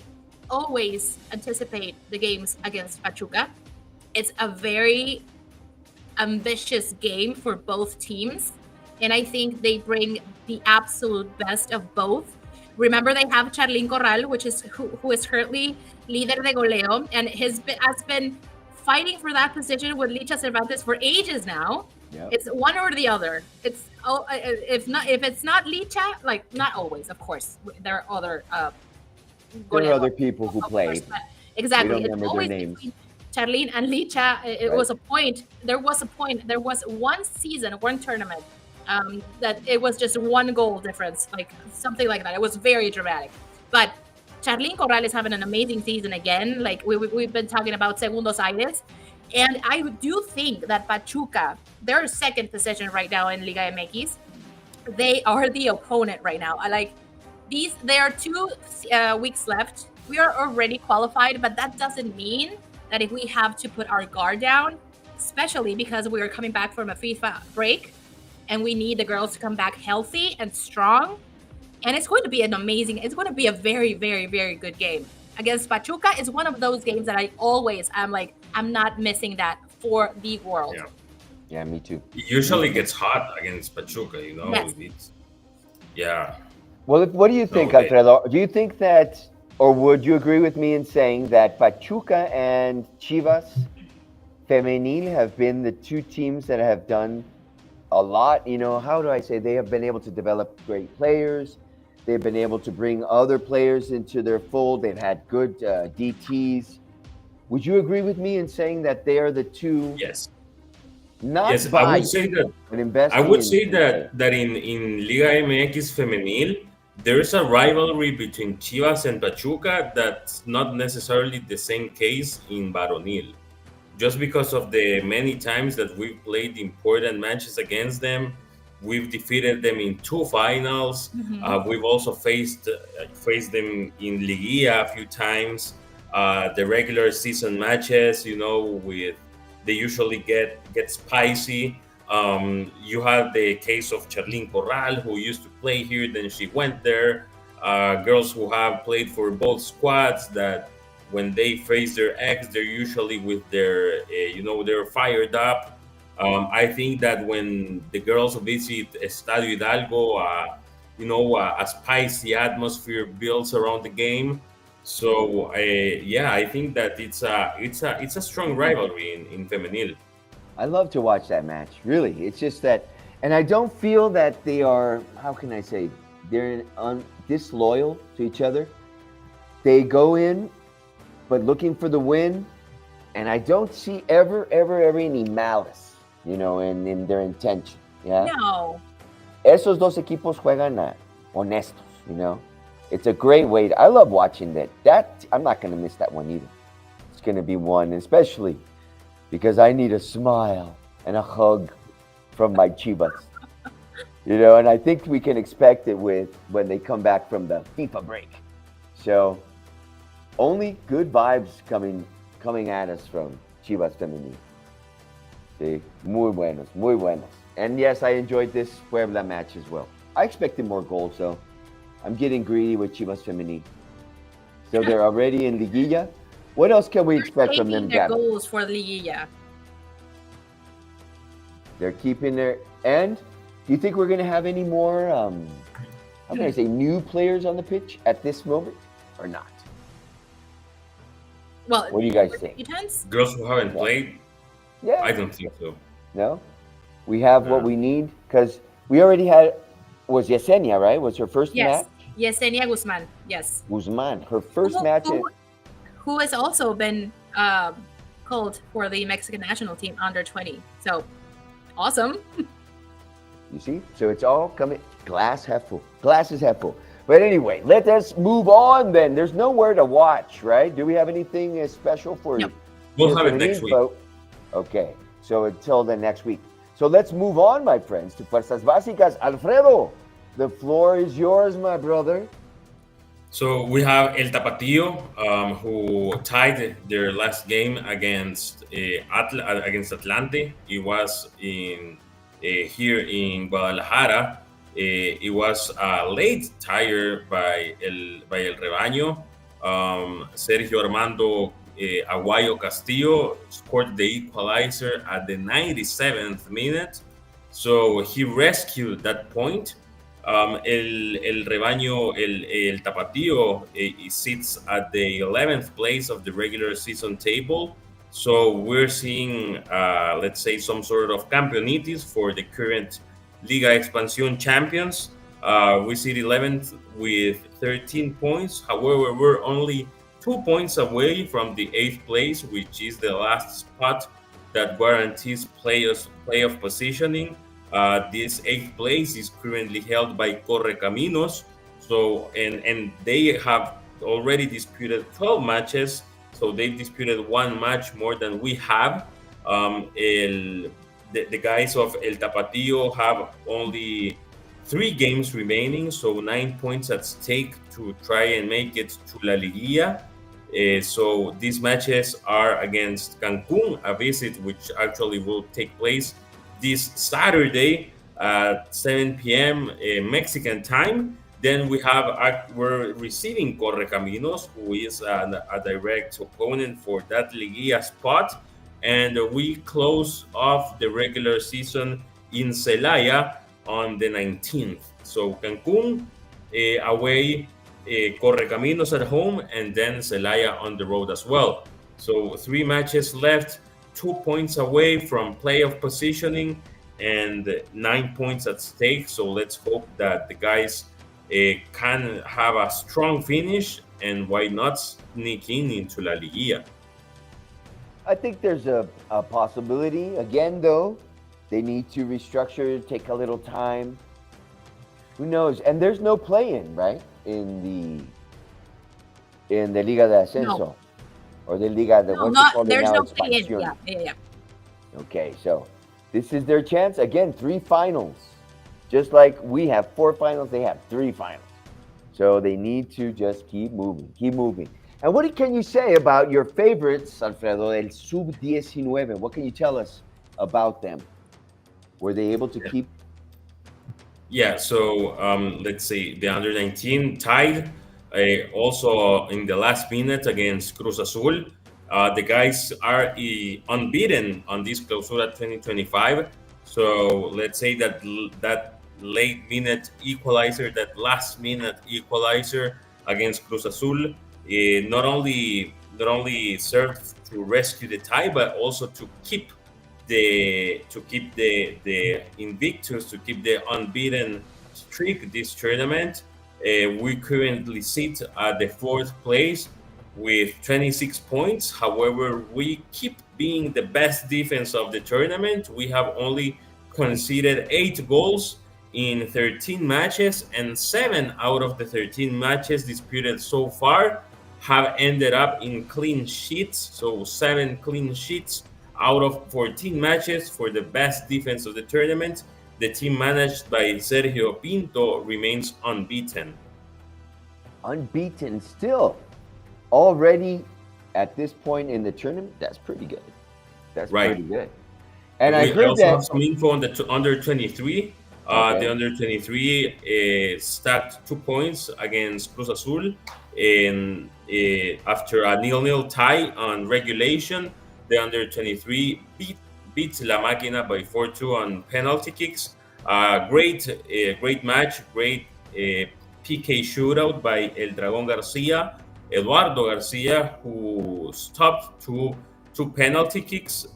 always anticipate the games against Pachuca. It's a very ambitious game for both teams. And I think they bring the absolute best of both. Remember, they have Charlín Corral, which is who is currently líder de goleo, and has been fighting for that position with Licha Cervantes for ages now. Yep. It's one or the other. It's if it's not Licha, like not always, of course. There are other there are other people who played. Exactly. We don't remember their names. Charlín and Licha, it was a point. There was one season, one tournament, that it was just one goal difference, like something like that. It was very dramatic. But Charlín Corral is having an amazing season again. Like we've been talking about Segundos Aires. And I do think that Pachuca, their second position right now in Liga MX, they are the opponent right now. There are 2 weeks left. We are already qualified, but that doesn't mean that if we have to put our guard down, especially because we are coming back from a FIFA break and we need the girls to come back healthy and strong. And it's going to be it's going to be a very, very, very good game. Against Pachuca is one of those games that I'm not missing that for the world. Yeah, me too. It usually gets hot against Pachuca, Yes. Well, what do you think, Alfredo? Do you think that, or would you agree with me in saying that Pachuca and Chivas Femenil have been the 2 teams that have done a lot? How do I say? They have been able to develop great players. They've been able to bring other players into their fold. They've had good DTs. Would you agree with me in saying that they are the 2? Yes. Not yes, I would say that. But I would say that in Liga MX Femenil, there's a rivalry between Chivas and Pachuca that's not necessarily the same case in Varonil. Just because of the many times that we've played important matches against them, we've defeated them in 2 finals. We've also faced them in Liguilla a few times. The regular season matches, they usually get spicy. You have the case of Charlín Corral, who used to play here, then she went there. Girls who have played for both squads, that when they face their ex, they're usually with they're fired up. I think that when the girls visit Estadio Hidalgo, a spicy atmosphere builds around the game. So I think that it's a strong rivalry in Femenil. I love to watch that match. Really, it's just that, and I don't feel that they are. How can I say? They're disloyal to each other. They go in, but looking for the win, and I don't see ever any malice, in their intention. Yeah. No. Esos dos equipos juegan honestos. It's a great way. I love watching that. I'm not going to miss that one either. It's going to be one, especially because I need a smile and a hug from my Chivas. And I think we can expect it when they come back from the FIFA break. So only good vibes coming at us from Chivas Femenil. Sí, muy buenos, muy buenos. And yes, I enjoyed this Puebla match as well. I expected more goals, though. I'm getting greedy with Chivas Femenil. So they're already in Liguilla. What else can we expect from them, their Gabby? goals for Liguilla. They're keeping their... And do you think we're going to have any more, how can I say, new players on the pitch at this moment or not? Well, what do you guys think? Girls who haven't played? Yeah. I don't think so. No? We have what we need? Because we already had... Was Yesenia, right? Was her first match? Yes, Yesenia Guzman. Yes. Guzman. Her first match... Who has also been difficult for the Mexican national team under 20. So awesome. You see? So it's all coming glass half full. Glass is half full. But anyway, let us move on then. There's nowhere to watch, right? Do we have anything special for you? We'll have it next week. Okay, so until the next week. So let's move on, my friends, to Fuerzas Básicas. Alfredo, the floor is yours, my brother. So we have El Tapatío, who tied their last game against against Atlante. It was in here in Guadalajara. It was a late tire by El Rebaño. Sergio Armando Aguayo Castillo scored the equalizer at the 97th minute. So he rescued that point. El Rebaño, el Tapatío, sits at the 11th place of the regular season table. So we're seeing, let's say, some sort of campeonitis for the current Liga Expansión champions. We sit 11th with 13 points. However, we're only 2 points away from the 8th place, which is the last spot that guarantees playoff positioning. This 8th place is currently held by Correcaminos. So, and they have already disputed 12 matches. So they disputed one match more than we have. The guys of El Tapatío have only 3 games remaining, so 9 points at stake to try and make it to La Liguilla. So these matches are against Cancun, a visit which actually will take place this Saturday at 7 p.m. Mexican time. Then we're receiving Correcaminos, who is a direct opponent for that Liguilla spot. And we close off the regular season in Celaya on the 19th. So Cancun away, Correcaminos at home, and then Celaya on the road as well. So 3 matches left, 2 points away from playoff positioning, and 9 points at stake. So let's hope that the guys can have a strong finish, and why not sneak into La Liguilla. I think there's a possibility. Again, though, they need to restructure, take a little time. Who knows? And there's no play-in, right? In the Liga de Ascenso. No. Or the Liga de there's no play-in. Yeah. Okay, so this is their chance. Again, 3 finals. Just like we have 4 finals, they have 3 finals. So they need to just keep moving. And what can you say about your favorites, Alfredo, el Sub-19? What can you tell us about them? Were they able to keep? Yeah, so let's see, the under-19 tied also in the last minute against Cruz Azul. The guys are unbeaten on this Clausura 2025. So let's say that late minute equalizer, that last minute equalizer against Cruz Azul, not only served to rescue the tie, but also to keep the invictus, to keep the unbeaten streak this tournament. We currently sit at the 4th place with 26 points. However, we keep being the best defense of the tournament. We have only conceded 8 goals in 13 matches, and 7 out of the 13 matches disputed so far have ended up in clean sheets. So 7 clean sheets out of 14 matches for the best defense of the tournament. The team managed by Sergio Pinto remains unbeaten. Unbeaten still. Already at this point in the tournament, that's pretty good. That's right. Pretty good. And I heard also have some info on the under 23. Okay. The under 23 stacked 2 points against Cruz Azul, and after a 0-0 tie on regulation, the under 23 beat La Máquina by 4-2 on penalty kicks. Great match, great PK shootout by El Dragón Garcia, Eduardo Garcia, who stopped two penalty kicks.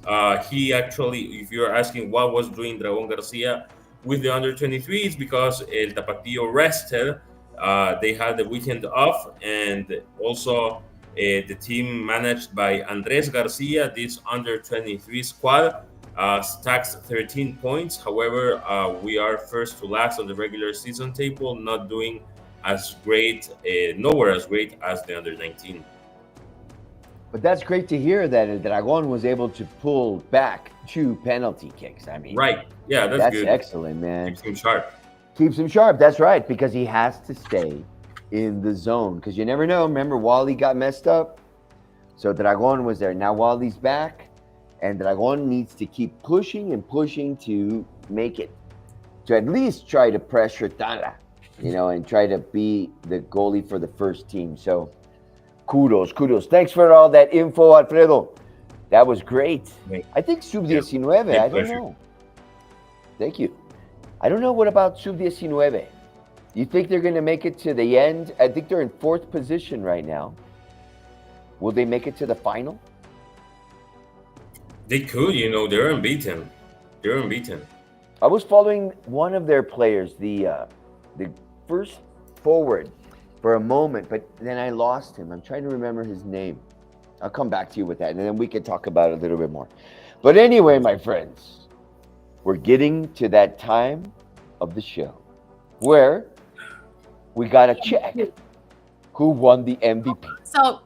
He actually, if you're asking what was doing Dragón Garcia with the under 23, it's because El Tapatío rested. They had the weekend off, and also The team managed by Andres Garcia, this under-23 squad, stacks 13 points. However, we are first to last on the regular season table, not doing as great, nowhere as great as the under-19. But that's great to hear that Dragon was able to pull back 2 penalty kicks. I mean, right. Yeah, that's good. Excellent, man. Keeps him sharp. Keeps him sharp. That's right, because he has to stay in the zone because you never know. Remember, Wally got messed up. So Dragon was there. Now Wally's back, and Dragon needs to keep pushing and pushing to make it, to at least try to pressure Tala, and try to be the goalie for the first team. So kudos. Thanks for all that info, Alfredo. That was great. I think Sub-19, I don't know. Thank you. I don't know what about Sub-19. You think they're going to make it to the end? I think they're in 4th position right now. Will they make it to the final? They could, they're unbeaten. I was following one of their players, the first forward, for a moment, but then I lost him. I'm trying to remember his name. I'll come back to you with that, and then we can talk about it a little bit more. But anyway, my friends, we're getting to that time of the show where we got to check who won the MVP. So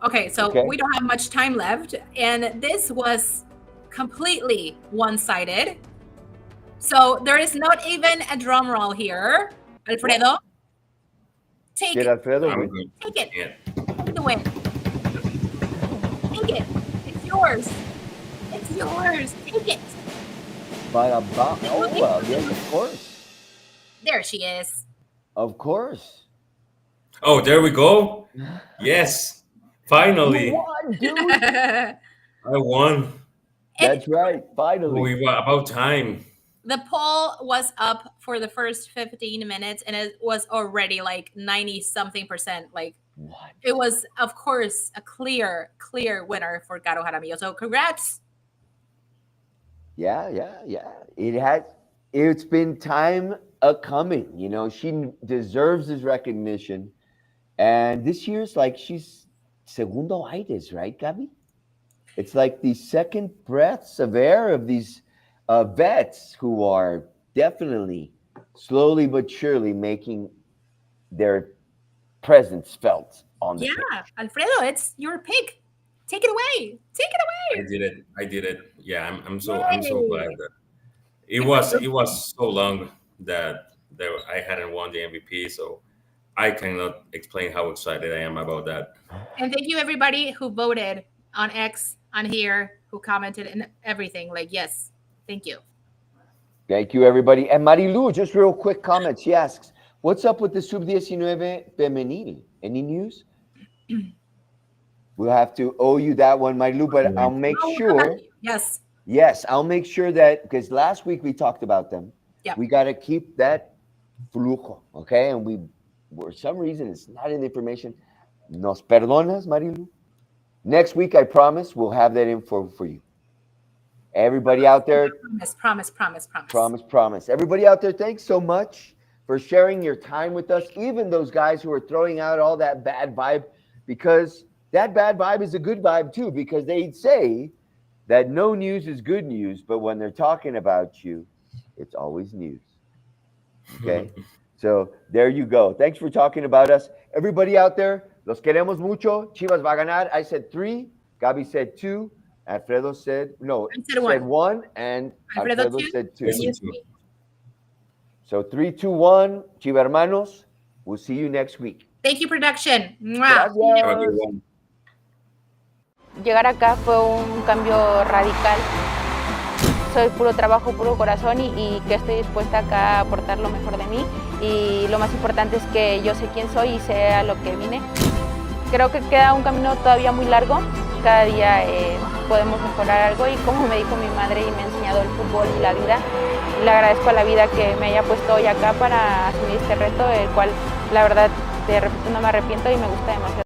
we don't have much time left, and this was completely one-sided. So there is not even a drum roll here. Alfredo, take it. Alfredo Take it. Take the win. Take it. It's yours. Take it. Oh, well, yes, of course. There she is. Of course. Oh, there we go. Yes. Finally. You won, dude. I won. That's right. Finally. We were about time. The poll was up for the first 15 minutes, and it was already like 90-something%. Like, what? It was, of course, a clear winner for Caro Jaramillo. So congrats. Yeah. It's been time coming. She deserves this recognition. And this year's like she's segundo aires, right, Gabi? It's like the second breaths of air of these vets who are definitely slowly but surely making their presence felt on the pitch. Alfredo, it's your pick. Take it away. I did it. Yeah, I'm so glad that it was so long that I hadn't won the MVP, so I cannot explain how excited I am about that. And thank you everybody who voted on X, on here, who commented and everything. Like, yes, thank you. Thank you, everybody. And Marilu, just real quick comment. She asks, what's up with the Sub-19 Femenil? Any news? We'll have to owe you that one, Marilu, but I'll make sure. Yes, I'll make sure that, because last week we talked about them. Yeah. We got to keep that flujo, okay? And for some reason, it's not in the information. Nos perdonas, Marilu? Next week, I promise, we'll have that info for you. Everybody out there. Promise. Everybody out there, thanks so much for sharing your time with us. Even those guys who are throwing out all that bad vibe, because that bad vibe is a good vibe too, because they say that no news is good news, but when they're talking about you, it's always news. Okay? So there you go. Thanks for talking about us. Everybody out there, los queremos mucho. Chivas va a ganar. I said 3. Gabi said 2. Alfredo said, said 1. And Alfredo said 2. So 3, 2, 1. Chiva hermanos. We'll see you next week. Thank you, production. Llegar acá fue un cambio radical. Soy puro trabajo, puro corazón y que estoy dispuesta acá a aportar lo mejor de mí. Y lo más importante es que yo sé quién soy y sé a lo que vine. Creo que queda un camino todavía muy largo. Cada día podemos mejorar algo y como me dijo mi madre y me ha enseñado el fútbol y la vida, le agradezco a la vida que me haya puesto hoy acá para asumir este reto, el cual la verdad, te repito, no me arrepiento y me gusta demasiado.